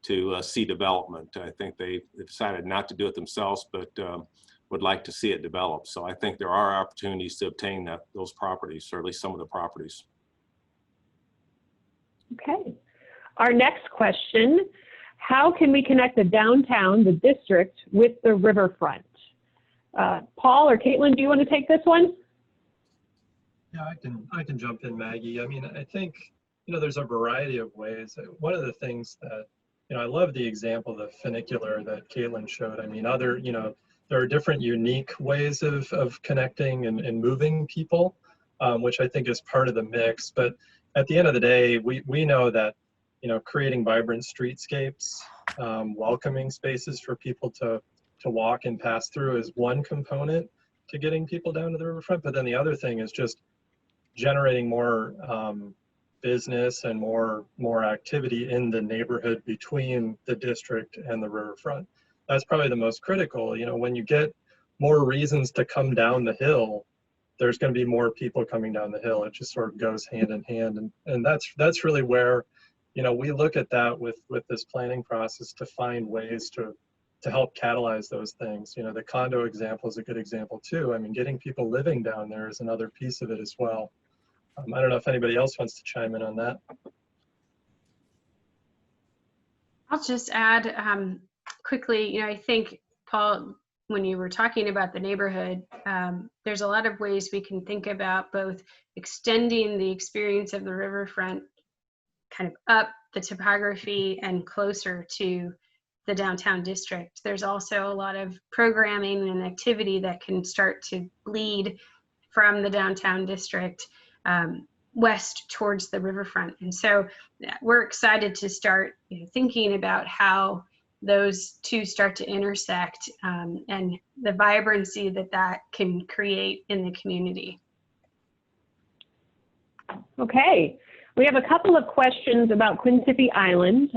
to see development. I think they decided not to do it themselves, but would like to see it develop. So I think there are opportunities to obtain those properties, or at least some of the properties. Okay. Our next question, how can we connect the downtown, the district, with the riverfront? Paul or Caitlin, do you want to take this one? Yeah, I can jump in, Maggie. I mean, I think, you know, there's a variety of ways. One of the things that, you know, I love the example of the funicular that Caitlin showed. I mean, you know, there are different unique ways of connecting and moving people, which I think is part of the mix. But at the end of the day, we know that, you know, creating vibrant streetscapes, welcoming spaces for people to walk and pass through is one component to getting people down to the riverfront. But then the other thing is just generating more business and more activity in the neighborhood between the district and the riverfront. That's probably the most critical. You know, when you get more reasons to come down the hill, there's going to be more people coming down the hill. It just sort of goes hand in hand, and that's really where, you know, we look at that with this planning process to find ways to to help catalyze those things. You know, the condo example is a good example too. I mean, getting people living down there is another piece of it as well. I don't know if anybody else wants to chime in on that. I'll just add quickly, you know, I think, Paul, when you were talking about the neighborhood, there's a lot of ways we can think about both extending the experience of the riverfront kind of up the topography and closer to the downtown district. There's also a lot of programming and activity that can start to bleed from the downtown district west towards the riverfront. And so we're excited to start, you know, thinking about how those two start to intersect and the vibrancy that that can create in the community. Okay, we have a couple of questions about Quincy Island.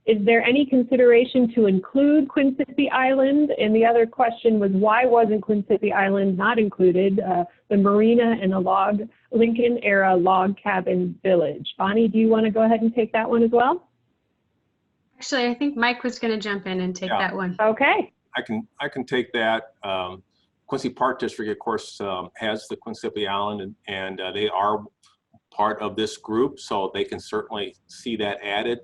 Is there any consideration to include Quincy Island? And the other question was, why wasn't Quincy Island not included? The marina and the Lincoln era log cabin village. Bonnie, do you want to go ahead and take that one as well? Actually, I think Mike was going to jump in and take that one. Okay. I can take that. Quincy Park District, of course, has the Quincy Island, and they are part of this group, so they can certainly see that added.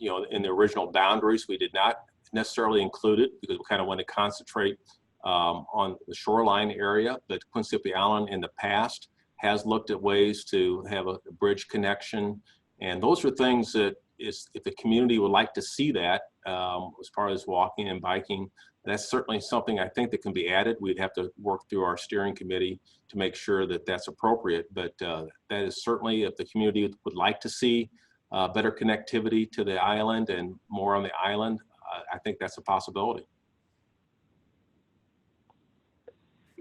You know, in the original boundaries, we did not necessarily include it because we kind of want to concentrate on the shoreline area. But Quincy Island in the past has looked at ways to have a bridge connection, and those are things that if the community would like to see that as far as walking and biking, that's certainly something I think that can be added. We'd have to work through our steering committee to make sure that that's appropriate, but that is certainly, if the community would like to see better connectivity to the island and more on the island, I think that's a possibility.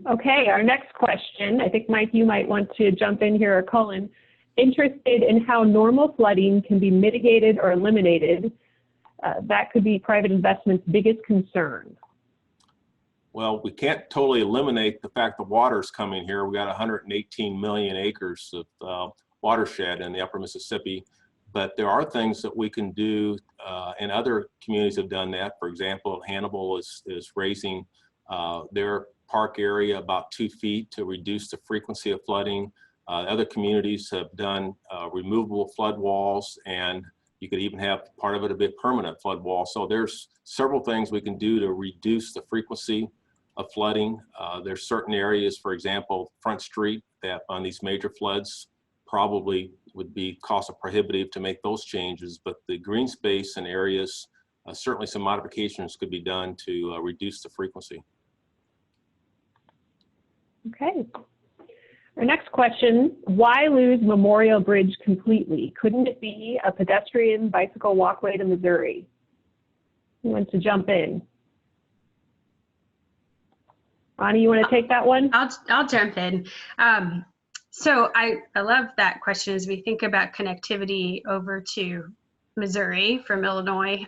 Okay, our next question, I think Mike, you might want to jump in here, or Cullen. Interested in how normal flooding can be mitigated or eliminated. That could be private investment's biggest concern. Well, we can't totally eliminate the fact that water's coming here. We got 118 million acres of watershed in the upper Mississippi, but there are things that we can do, and other communities have done that. For example, Hannibal is raising their park area about 2 feet to reduce the frequency of flooding. Other communities have done removable flood walls, and you could even have part of it a bit permanent flood wall. So there's several things we can do to reduce the frequency of flooding. There's certain areas, for example, Front Street, that on these major floods probably would be cost prohibitive to make those changes, but the green space and areas, certainly some modifications could be done to reduce the frequency. Okay. Our next question, why lose Memorial Bridge completely? Couldn't it be a pedestrian bicycle walkway to Missouri? Who wants to jump in? Bonnie, you want to take that one? I'll jump in. So I love that question as we think about connectivity over to Missouri from Illinois,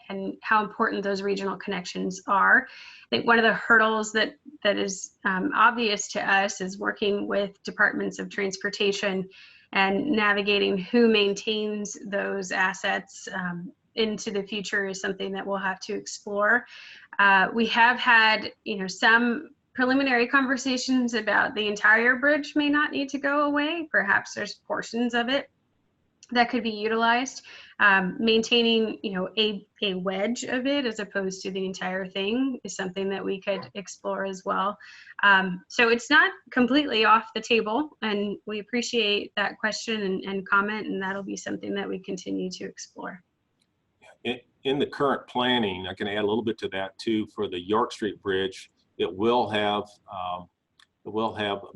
and how important those regional connections are. I think one of the hurdles that is obvious to us is working with departments of transportation and navigating who maintains those assets into the future is something that we'll have to explore. We have had, you know, some preliminary conversations about the entire bridge may not need to go away. Perhaps there's portions of it that could be utilized. Maintaining, you know, a wedge of it as opposed to the entire thing is something that we could explore as well. So it's not completely off the table, and we appreciate that question and comment, and that'll be something that we continue to explore. In the current planning, I can add a little bit to that too. For the York Street Bridge, it will have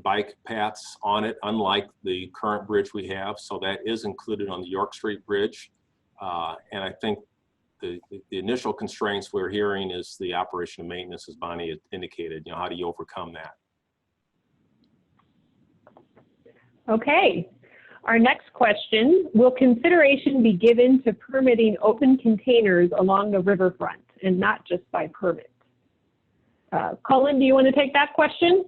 bike paths on it, unlike the current bridge we have. So that is included on the York Street Bridge. And I think the initial constraints we're hearing is the operation and maintenance, as Bonnie had indicated. You know, how do you overcome that? Okay. Our next question, will consideration be given to permitting open containers along the riverfront and not just by permit? Cullen, do you want to take that question?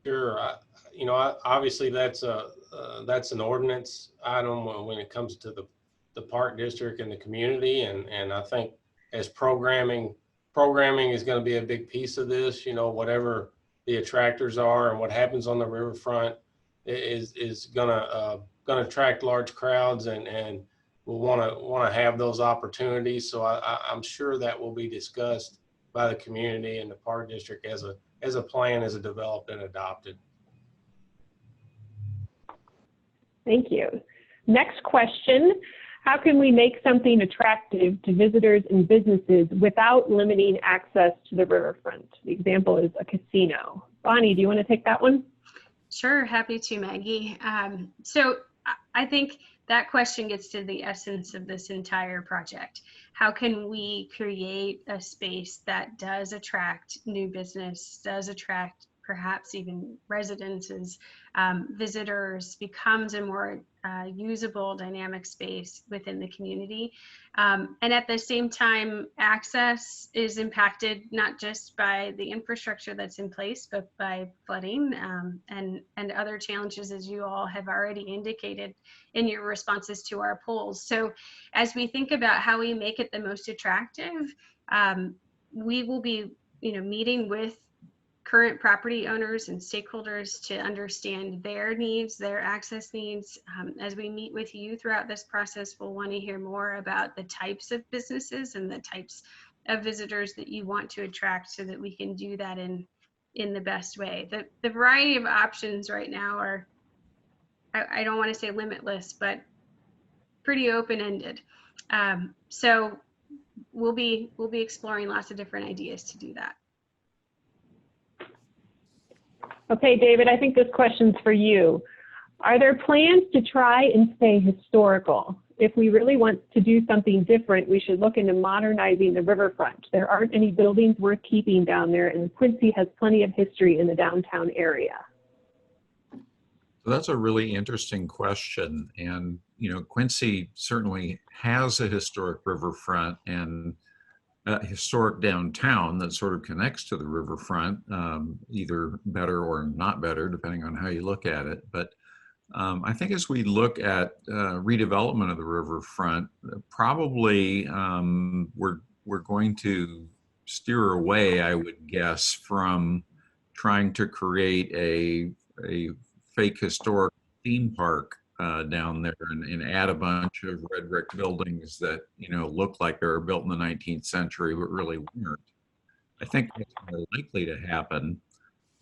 Sure. You know, obviously that's an ordinance item when it comes to the the Park District and the community. And I think as programming is going to be a big piece of this, you know, whatever the attractors are and what happens on the riverfront is gonna attract large crowds, and we'll want to have those opportunities. So I'm sure that will be discussed by the community and the Park District as a plan is developed and adopted. Thank you. Next question. How can we make something attractive to visitors and businesses without limiting access to the riverfront? The example is a casino. Bonnie, do you want to take that one? Sure, happy to, Maggie. So I think that question gets to the essence of this entire project. How can we create a space that does attract new business, does attract perhaps even residences, visitors, becomes a more usable, dynamic space within the community. And at the same time, access is impacted not just by the infrastructure that's in place, but by flooding and other challenges, as you all have already indicated in your responses to our polls. So as we think about how we make it the most attractive, we will be, meeting with current property owners and stakeholders to understand their needs, their access needs. As we meet with you throughout this process, we'll want to hear more about the types of businesses and the types of visitors that you want to attract so that we can do that in the best way. The variety of options right now are, I don't want to say limitless, but pretty open-ended. So we'll be exploring lots of different ideas to do that. Okay, David, I think this question's for you. Are there plans to try and stay historical? If we really want to do something different, we should look into modernizing the riverfront. There aren't any buildings worth keeping down there, and Quincy has plenty of history in the downtown area. So that's a really interesting question. And, Quincy certainly has a historic riverfront and a historic downtown that sort of connects to the riverfront, either better or not better, depending on how you look at it. But I think as we look at redevelopment of the riverfront, probably we're going to steer away, I would guess, from trying to create a fake historic theme park down there and add a bunch of red brick buildings that look like they were built in the 19th century but really weren't. I think what's more likely to happen,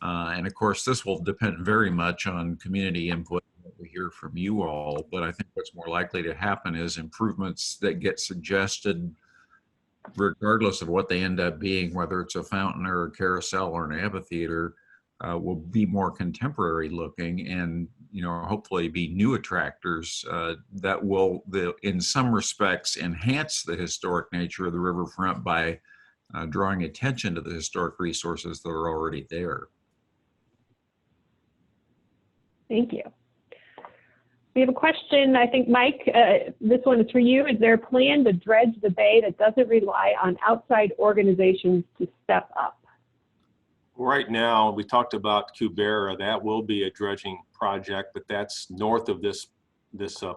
and of course this will depend very much on community input, what we hear from you all, but I think what's more likely to happen is improvements that get suggested regardless of what they end up being, whether it's a fountain or a carousel or an amphitheater, will be more contemporary looking and hopefully be new attractors that will, in some respects, enhance the historic nature of the riverfront by drawing attention to the historic resources that are already there. Thank you. We have a question, I think, Mike, this one is for you. Is there a plan to dredge the bay that doesn't rely on outside organizations to step up? Right now, we talked about Cubera. That will be a dredging project, but that's north of this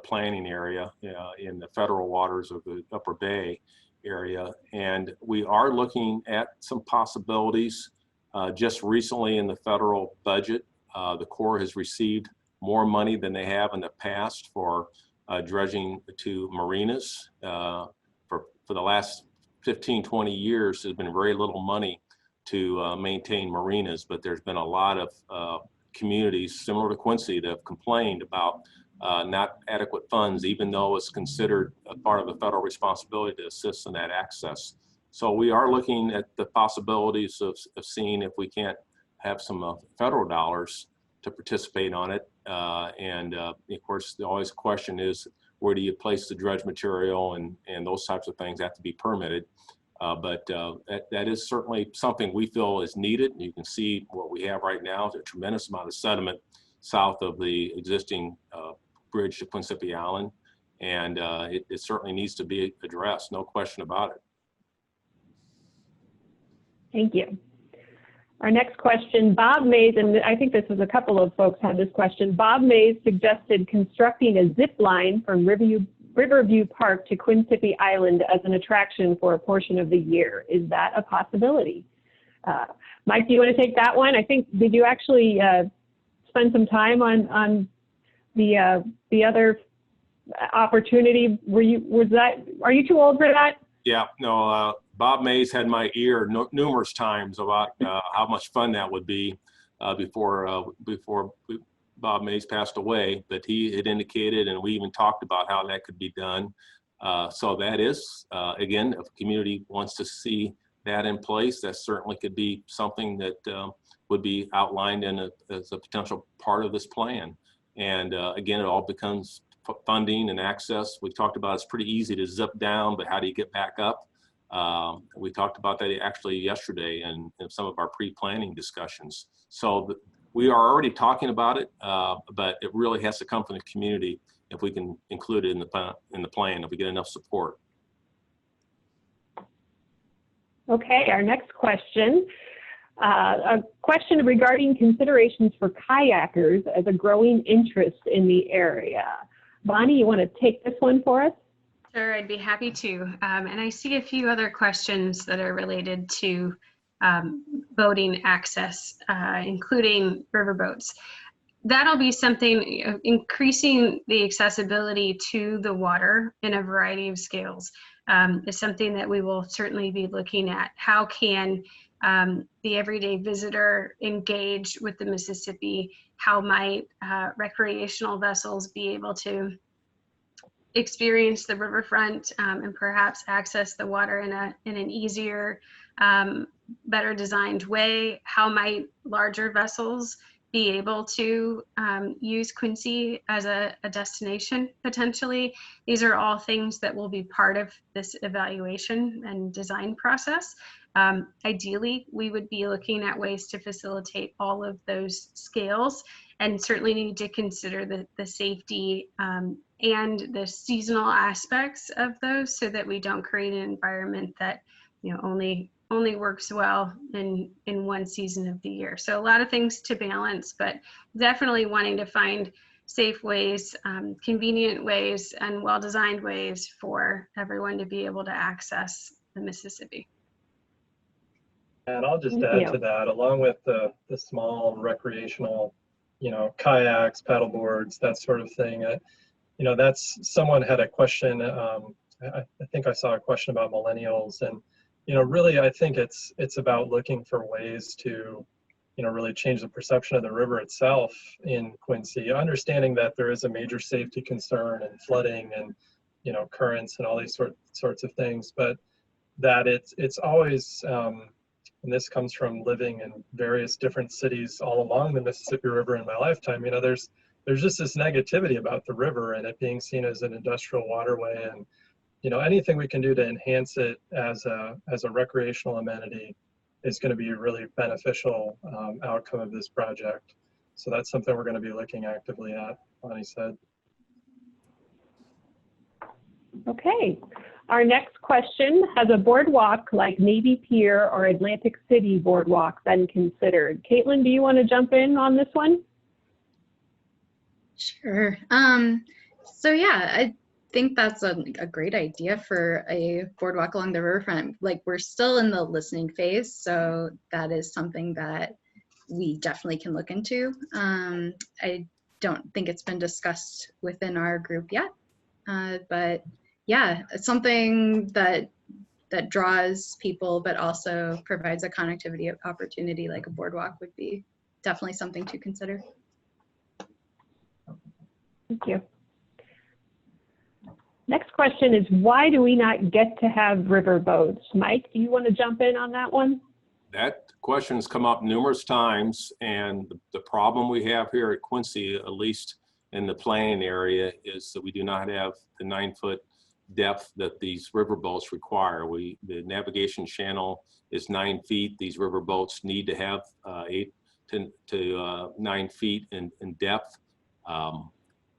planning area in the federal waters of the Upper Bay area. And we are looking at some possibilities. Just recently in the federal budget, the Corps has received more money than they have in the past for dredging to marinas. For the last 15, 20 years, there's been very little money to maintain marinas, but there's been a lot of communities similar to Quincy that have complained about not adequate funds, even though it's considered a part of the federal responsibility to assist in that access. So we are looking at the possibilities of seeing if we can't have some federal dollars to participate on it. Of course, always the question is, where do you place the dredge material, and those types of things have to be permitted. But that is certainly something we feel is needed. You can see what we have right now is a tremendous amount of sediment south of the existing bridge to Quincy Island, and it certainly needs to be addressed, no question about it. Thank you. Our next question, Bob Mays, and I think this was a couple of folks had this question. Bob Mays suggested constructing a zip line from Riverview Park to Quincy Island as an attraction for a portion of the year. Is that a possibility? Mike, do you want to take that one? I think, did you actually spend some time on the other opportunity? Are you too old for that? Yeah, no, Bob Mays had my ear numerous times about how much fun that would be before Bob Mays passed away, but he had indicated, and we even talked about how that could be done. So that is, again, if the community wants to see that in place, that certainly could be something that would be outlined as a potential part of this plan. And again, it all becomes funding and access. We talked about it's pretty easy to zip down, but how do you get back up? We talked about that actually yesterday in some of our pre-planning discussions. So we are already talking about it, but it really has to come from the community if we can include it in the plan, if we get enough support. Okay, our next question. A question regarding considerations for kayakers as a growing interest in the area. Bonnie, you want to take this one for us? Sure, I'd be happy to. And I see a few other questions that are related to boating access, including riverboats. That'll be something, increasing the accessibility to the water in a variety of scales is something that we will certainly be looking at. How can the everyday visitor engage with the Mississippi? How might recreational vessels be able to experience the riverfront and perhaps access the water in an easier, better designed way? How might larger vessels be able to use Quincy as a destination potentially? These are all things that will be part of this evaluation and design process. Ideally, we would be looking at ways to facilitate all of those scales, and certainly need to consider the safety and the seasonal aspects of those, so that we don't create an environment that only works well in one season of the year. So a lot of things to balance, but definitely wanting to find safe ways, convenient ways, and well-designed ways for everyone to be able to access the Mississippi. And I'll just add to that, along with the small recreational, kayaks, paddle boards, that sort of thing. That's, someone had a question. I think I saw a question about millennials, and really, I think it's about looking for ways to, really change the perception of the river itself in Quincy, understanding that there is a major safety concern and flooding and, currents and all these sorts of things, but that it's always, and this comes from living in various different cities all along the Mississippi River in my lifetime. There's just this negativity about the river and it being seen as an industrial waterway, and anything we can do to enhance it as a recreational amenity is going to be a really beneficial outcome of this project. So that's something we're going to be looking actively at, Bonnie said. Okay. Our next question: has a boardwalk like Navy Pier or Atlantic City Boardwalk been considered? Caitlin, do you want to jump in on this one? Sure. So yeah, I think that's a great idea for a boardwalk along the riverfront. Like, we're still in the listening phase, so that is something that we definitely can look into. I don't think it's been discussed within our group yet, but yeah, it's something that draws people, but also provides a connectivity opportunity like a boardwalk would be definitely something to consider. Thank you. Next question is, why do we not get to have river boats? Mike, do you want to jump in on that one? That question has come up numerous times, and the problem we have here at Quincy, at least in the planning area, is that we do not have the 9-foot depth that these river boats require. The navigation channel is 9 feet. These river boats need to have 8 to 9 feet in depth.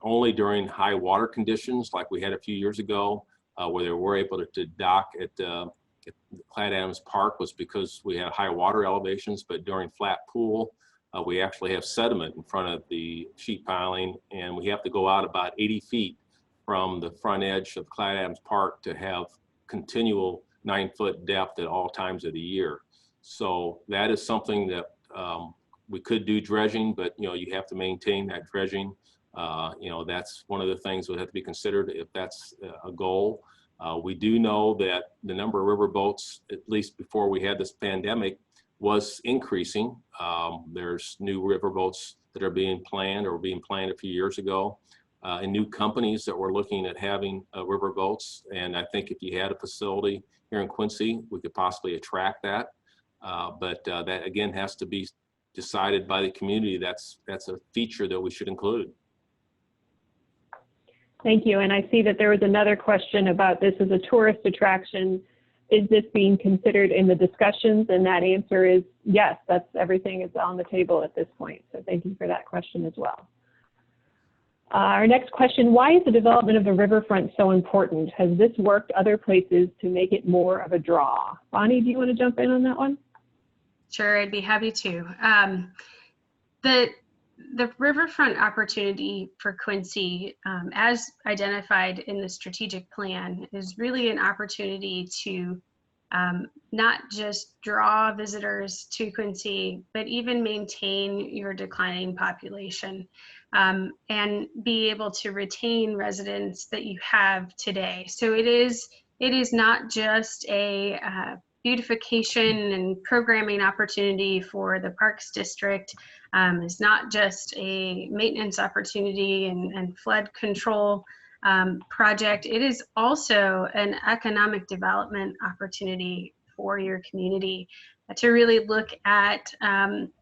Only during high water conditions, like we had a few years ago, where they were able to dock at Clyde Adams Park, was because we had high water elevations. But during flat pool, we actually have sediment in front of the sheet piling, and we have to go out about 80 feet from the front edge of Clyde Adams Park to have continual 9-foot depth at all times of the year. So that is something that we could do dredging, but you have to maintain that dredging. That's one of the things that would have to be considered if that's a goal. We do know that the number of river boats, at least before we had this pandemic, was increasing. There's new river boats that are being planned or being planned a few years ago, and new companies that were looking at having river boats. And I think if you had a facility here in Quincy, we could possibly attract that. But that again has to be decided by the community. That's a feature that we should include. Thank you. And I see that there was another question about this as a tourist attraction. Is this being considered in the discussions? And that answer is yes, everything is on the table at this point. So thank you for that question as well. Our next question, why is the development of the riverfront so important? Has this worked other places to make it more of a draw? Bonnie, do you want to jump in on that one? Sure, I'd be happy to. The riverfront opportunity for Quincy, as identified in the strategic plan, is really an opportunity to not just draw visitors to Quincy, but even maintain your declining population and be able to retain residents that you have today. So it is not just a beautification and programming opportunity for the Parks District. It's not just a maintenance opportunity and flood control project. It is also an economic development opportunity for your community to really look at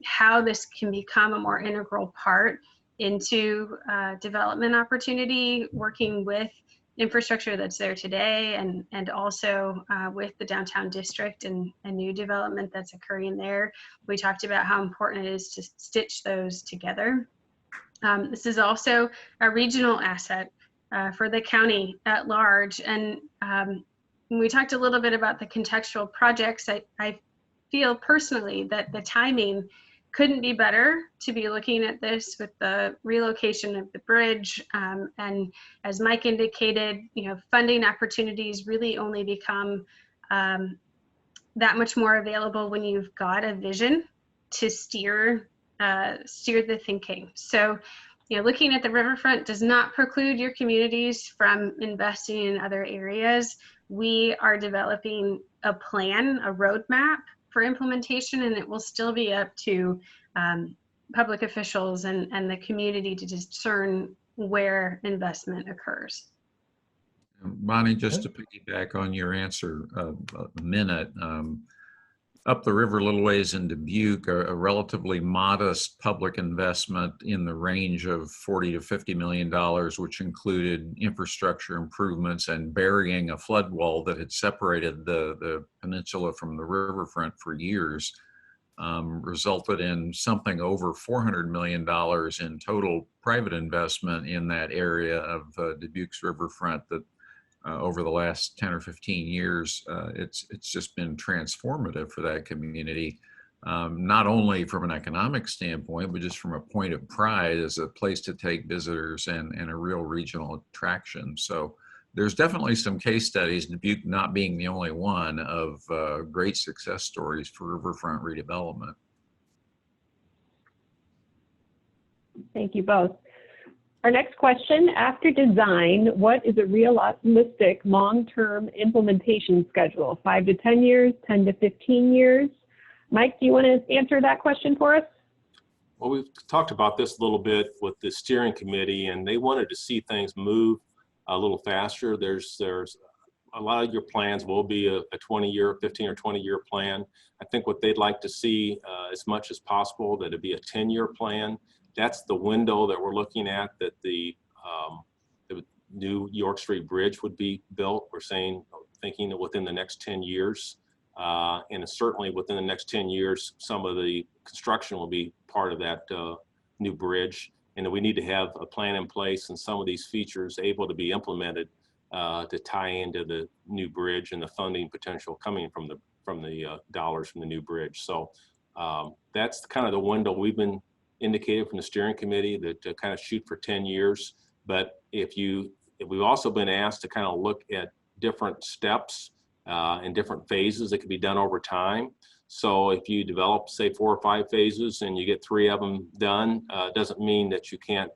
how this can become a more integral part into development opportunity, working with infrastructure that's there today and also with the downtown district and new development that's occurring there. We talked about how important it is to stitch those together. This is also a regional asset for the county at large. And we talked a little bit about the contextual projects. I feel personally that the timing couldn't be better to be looking at this with the relocation of the bridge. And as Mike indicated, funding opportunities really only become that much more available when you've got a vision to steer the thinking. So, looking at the riverfront does not preclude your communities from investing in other areas. We are developing a plan, a roadmap for implementation, and it will still be up to public officials and the community to discern where investment occurs. Bonnie, just to piggyback on your answer a minute, up the river a little ways in Dubuque, a relatively modest public investment in the range of $40 to $50 million, which included infrastructure improvements and burying a flood wall that had separated the peninsula from the riverfront for years, resulted in something over $400 million in total private investment in that area of Dubuque's riverfront that over the last 10 or 15 years, it's just been transformative for that community, not only from an economic standpoint, but just from a point of pride as a place to take visitors and a real regional attraction. So there's definitely some case studies, Dubuque not being the only one, of great success stories for riverfront redevelopment. Thank you both. Our next question, after design, what is a realistic long-term implementation schedule? 5 to 10 years, 10 to 15 years? Mike, do you want to answer that question for us? Well, we've talked about this a little bit with the steering committee, and they wanted to see things move a little faster. There's a lot of your plans will be a 20-year, 15 or 20-year plan. I think what they'd like to see as much as possible, that it be a 10-year plan. That's the window that we're looking at, that the new York Street Bridge would be built. We're thinking that within the next 10 years, and certainly within the next 10 years, some of the construction will be part of that new bridge. And that we need to have a plan in place and some of these features able to be implemented to tie into the new bridge and the funding potential coming from the dollars from the new bridge. So that's kind of the window we've been indicated from the steering committee, that to kind of shoot for 10 years. But if you we've also been asked to kind of look at different steps and different phases that can be done over time. So if you develop, say, 4 or 5 phases and you get 3 of them done, doesn't mean that you can't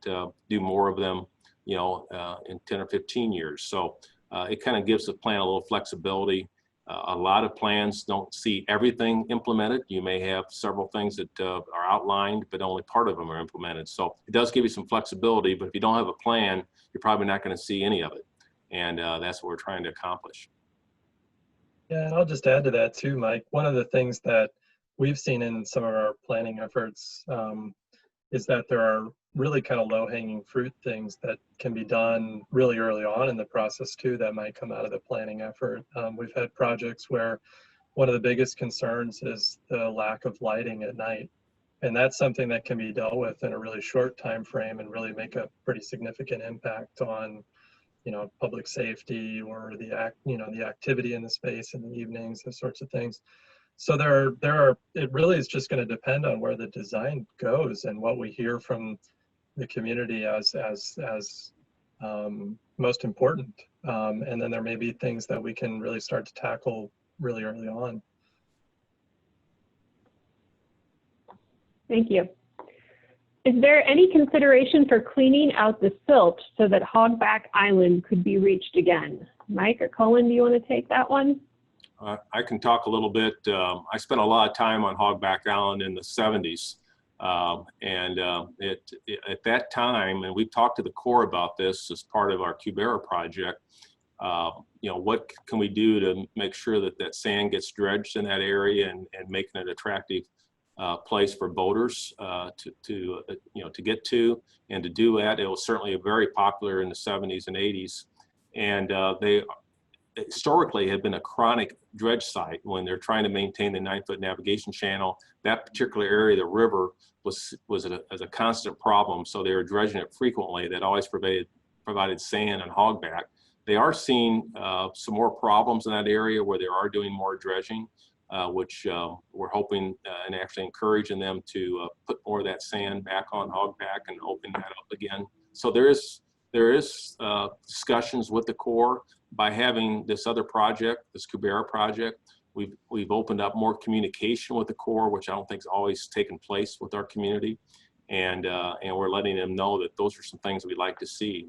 do more of them, you know, in 10 or 15 years. So it kind of gives the plan a little flexibility. A lot of plans don't see everything implemented. You may have several things that are outlined, but only part of them are implemented. So it does give you some flexibility, but if you don't have a plan, you're probably not going to see any of it. And that's what we're trying to accomplish. Yeah, and I'll just add to that too, Mike. One of the things that we've seen in some of our planning efforts is that there are really kind of low-hanging fruit things that can be done really early on in the process too that might come out of the planning effort. We've had projects where one of the biggest concerns is the lack of lighting at night. And that's something that can be dealt with in a really short time frame and really make a pretty significant impact on, you know, public safety or the activity in the space in the evenings, those sorts of things. So it really is just going to depend on where the design goes and what we hear from the community as most important. And then there may be things that we can really start to tackle really early on. Thank you. Is there any consideration for cleaning out the silt so that Hogback Island could be reached again? Mike or Colin, do you want to take that one? I can talk a little bit. I spent a lot of time on Hogback Island in the 70s. At that time, and we've talked to the Corps about this as part of our Cubera project, you know, what can we do to make sure that that sand gets dredged in that area and making it an attractive place for boaters to get to. And to do that, it was certainly very popular in the 70s and 80s. And they historically had been a chronic dredge site. When they're trying to maintain the 9-foot navigation channel, that particular area of the river was a constant problem. So they were dredging it frequently. That always provided sand and hogback. They are seeing some more problems in that area where they are doing more dredging, which we're hoping and actually encouraging them to put more of that sand back on hogback and open that up again. So there is discussions with the Corps. By having this other project, this Cubera project, we've opened up more communication with the Corps, which I don't think has always taken place with our community. And we're letting them know that those are some things we'd like to see.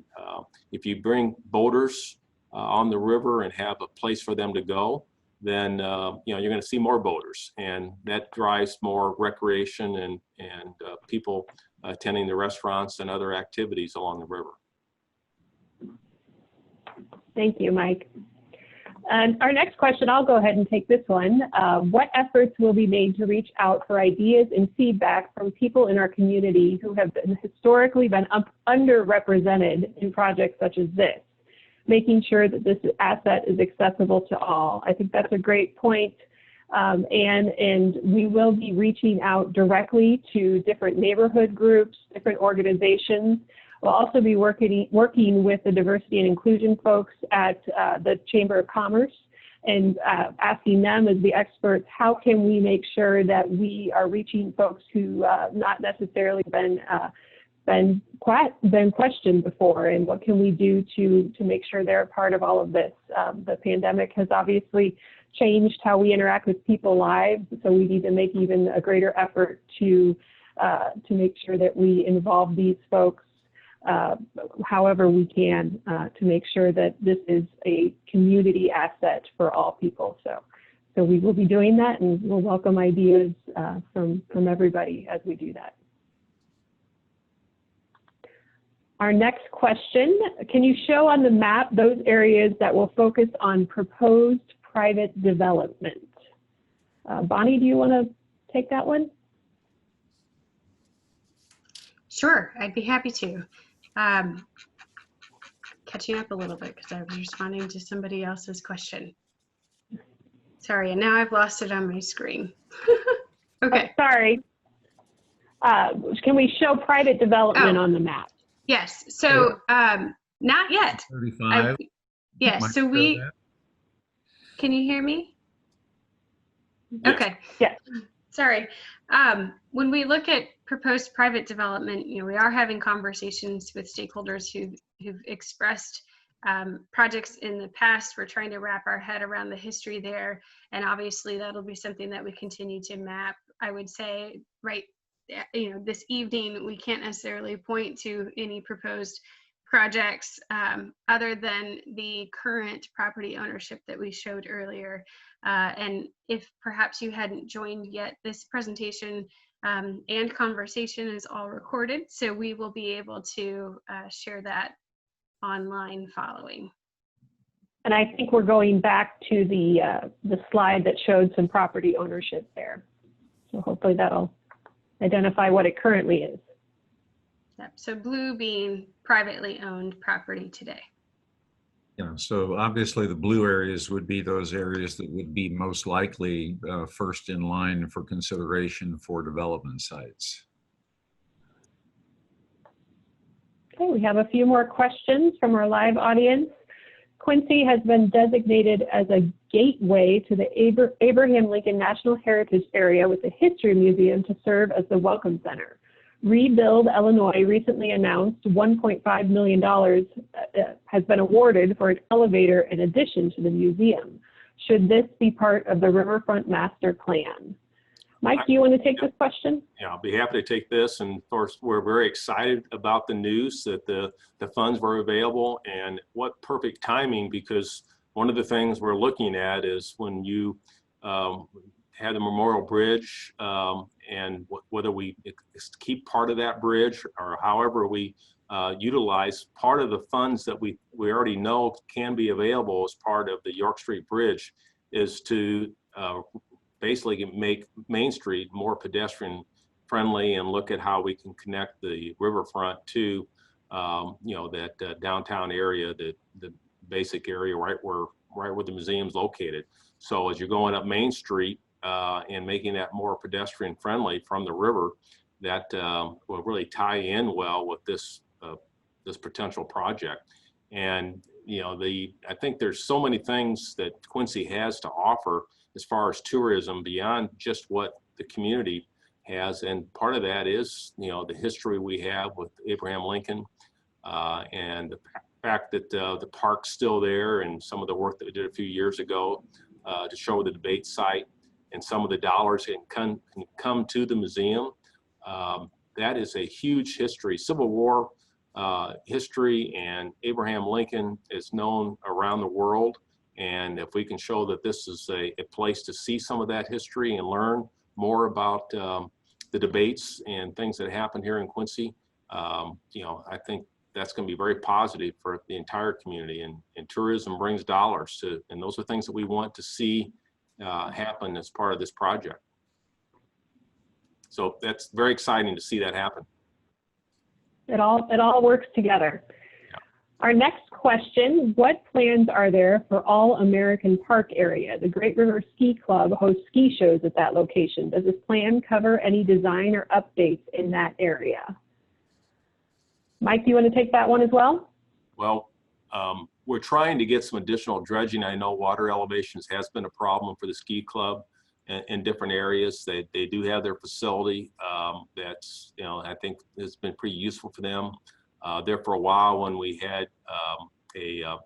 If you bring boaters on the river and have a place for them to go, then you know, you're going to see more boaters, and that drives more recreation and people attending the restaurants and other activities along the river. Thank you, Mike. And our next question, I'll go ahead and take this one. What efforts will be made to reach out for ideas and feedback from people in our community who have historically been underrepresented in projects such as this, making sure that this asset is accessible to all? I think that's a great point. And we will be reaching out directly to different neighborhood groups, different organizations. We'll also be working with the diversity and inclusion folks at the Chamber of Commerce and asking them as the experts, how can we make sure that we are reaching folks who not necessarily been questioned before, and what can we do to make sure they're a part of all of this? The pandemic has obviously changed how we interact with people's lives, so we need to make even a greater effort to make sure that we involve these folks however we can to make sure that this is a community asset for all people. So we will be doing that, and we'll welcome ideas from everybody as we do that. Our next question, can you show on the map those areas that will focus on proposed private development? Bonnie, do you want to take that one? Sure, I'd be happy to. Catching up a little bit because I was responding to somebody else's question. Sorry, and now I've lost it on my screen. Okay. Oh, sorry. Can we show private development on the map? Yes. So not yet. 35. Yes. So can you hear me? Yes. Okay. Yes. Sorry. When we look at proposed private development, you know, we are having conversations with stakeholders who've expressed projects in the past. We're trying to wrap our head around the history there. And obviously that'll be something that we continue to map. I would say, right, this evening, we can't necessarily point to any proposed projects other than the current property ownership that we showed earlier. And if perhaps you hadn't joined yet, this presentation and conversation is all recorded, so we will be able to share that online following. And I think we're going back to the slide that showed some property ownership there. So hopefully that'll identify what it currently is. Yep. So blue being privately owned property today. Yeah, so obviously the blue areas would be those areas that would be most likely first in line for consideration for development sites. Okay, we have a few more questions from our live audience. Quincy has been designated as a gateway to the Abraham Lincoln National Heritage Area with the History Museum to serve as the Welcome Center. Rebuild Illinois recently announced $1.5 million has been awarded for an elevator in addition to the museum. Should this be part of the Riverfront Master Plan? Mike, do you want to take this question? Yeah, I'll be happy to take this. And of course, we're very excited about the news that the funds were available, and what perfect timing, because one of the things we're looking at is when you had the Memorial Bridge and whether we keep part of that bridge or however we utilize part of the funds that we already know can be available as part of the York Street Bridge is to basically make Main Street more pedestrian friendly and look at how we can connect the riverfront to that downtown area, the basic area right where the museum's located. So as you're going up Main Street and making that more pedestrian friendly from the river, that will really tie in well with this potential project. And I think there's so many things that Quincy has to offer as far as tourism beyond just what the community has. And part of that is, the history we have with Abraham Lincoln and the fact that the park's still there, and some of the work that we did a few years ago to show the debate site, and some of the dollars can come to the museum. That is a huge history. Civil War history and Abraham Lincoln is known around the world. And if we can show that this is a place to see some of that history and learn more about the debates and things that happen here in Quincy, I think that's going to be very positive for the entire community. And tourism brings dollars and those are things that we want to see happen as part of this project. So that's very exciting to see that happen. It all works together. Yeah. Our next question, what plans are there for All American Park area? The Great River Ski Club hosts ski shows at that location. Does this plan cover any design or updates in that area? Mike, do you want to take that one as well? Well, we're trying to get some additional dredging. I know water elevations has been a problem for the ski club in different areas. They do have their facility that's, I think has been pretty useful for them. There for a while when we had an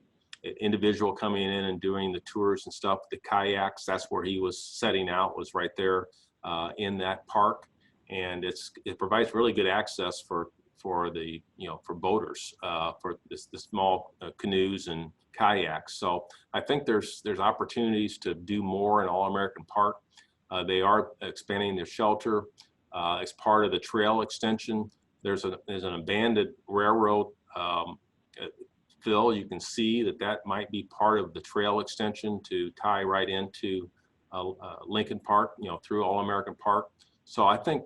individual coming in and doing the tours and stuff, the kayaks, that's where he was setting out, was right there in that park. And it provides really good access for the for boaters, for the small canoes and kayaks. So I think there's opportunities to do more in All American Park. They are expanding their shelter as part of the trail extension. There's an abandoned railroad fill. You can see that might be part of the trail extension to tie right into Lincoln Park, through All American Park. So I think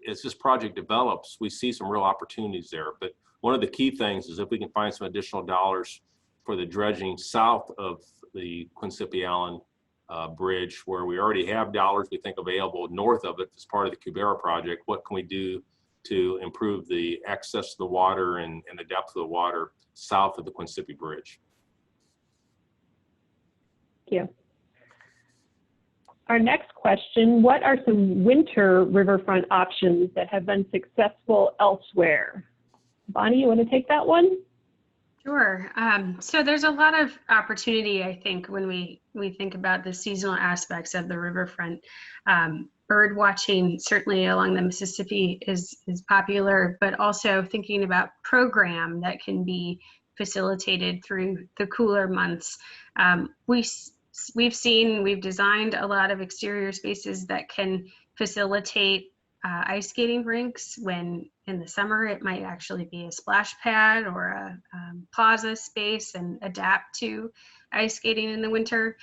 as this project develops, we see some real opportunities there. But one of the key things is if we can find some additional dollars for the dredging south of the Quincy Allen Bridge, where we already have dollars we think available north of it as part of the Cubera project, what can we do to improve the access to the water and the depth of the water south of the Quincy Bridge? Thank you. Our next question, what are some winter riverfront options that have been successful elsewhere? Bonnie, you want to take that one? Sure. So there's a lot of opportunity, I think, when we think about the seasonal aspects of the riverfront. Bird watching, certainly along the Mississippi, is popular, but also thinking about program that can be facilitated through the cooler months. We've designed a lot of exterior spaces that can facilitate ice skating rinks. When in the summer it might actually be a splash pad or a plaza space, and adapt to ice skating in the winter.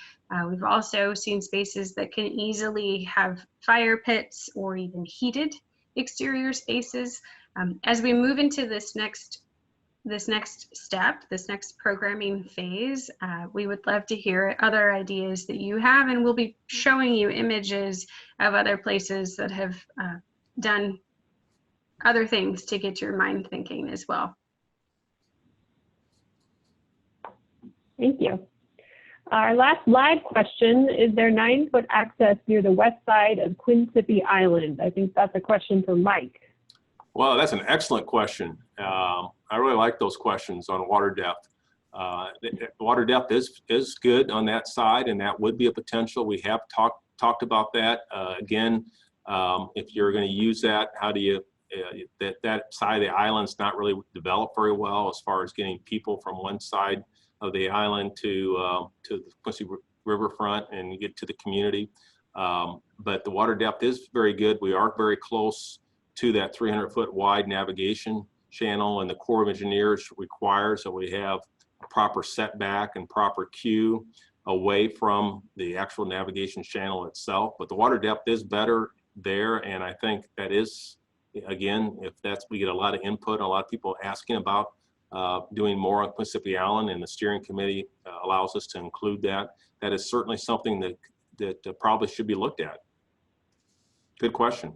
We've also seen spaces that can easily have fire pits or even heated exterior spaces. As we move into this next step, this next programming phase, we would love to hear other ideas that you have, and we'll be showing you images of other places that have done other things to get your mind thinking as well. Thank you. Our last live question, is there 9-foot access near the west side of Quincy Island? I think that's a question for Mike. Well, that's an excellent question. I really like those questions on water depth. The water depth is good on that side, and that would be a potential. We have talked about that. Again, if you're going to use that, how do you, that side of the island's not really developed very well as far as getting people from one side of the island to the Quincy Riverfront and get to the community. But the water depth is very good. We are very close to that 300-foot wide navigation channel, and the Corps of Engineers requires that we have a proper setback and proper queue away from the actual navigation channel itself. But the water depth is better there, and I think that is, again, if that's, we get a lot of input, a lot of people asking about doing more on Quincy Island, and the steering committee allows us to include that. That is certainly something that probably should be looked at. Good question.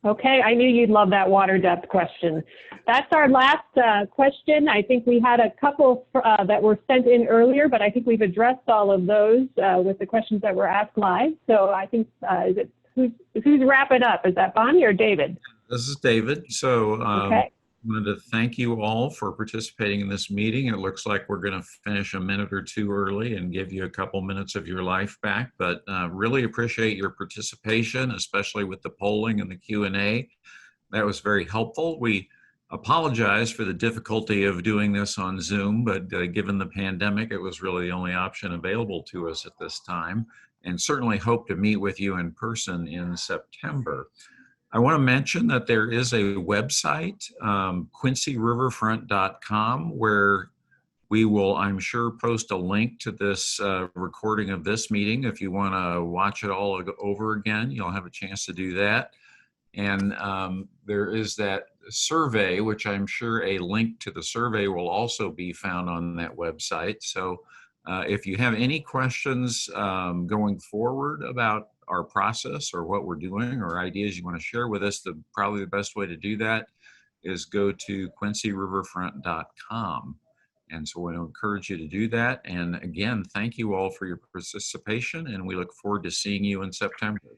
Okay, I knew you'd love that water depth question. That's our last question. I think we had a couple that were sent in earlier, but I think we've addressed all of those with the questions that were asked live. So I think, who's wrapping up? Is that Bonnie or David? This is David. So Okay. I wanted to thank you all for participating in this meeting. It looks like we're going to finish a minute or two early and give you a couple minutes of your life back, but really appreciate your participation, especially with the polling and the Q&A. That was very helpful. We apologize for the difficulty of doing this on Zoom, but given the pandemic, it was really the only option available to us at this time, and certainly hope to meet with you in person in September. I want to mention that there is a website, quincyriverfront.com, where we will, I'm sure, post a link to this recording of this meeting. If you want to watch it all over again, you'll have a chance to do that. And there is that survey, which I'm sure a link to the survey will also be found on that website. So if you have any questions going forward about our process or what we're doing, or ideas you want to share with us, probably the best way to do that is go to quincyriverfront.com. And so I want to encourage you to do that. And again, thank you all for your participation, and we look forward to seeing you in September.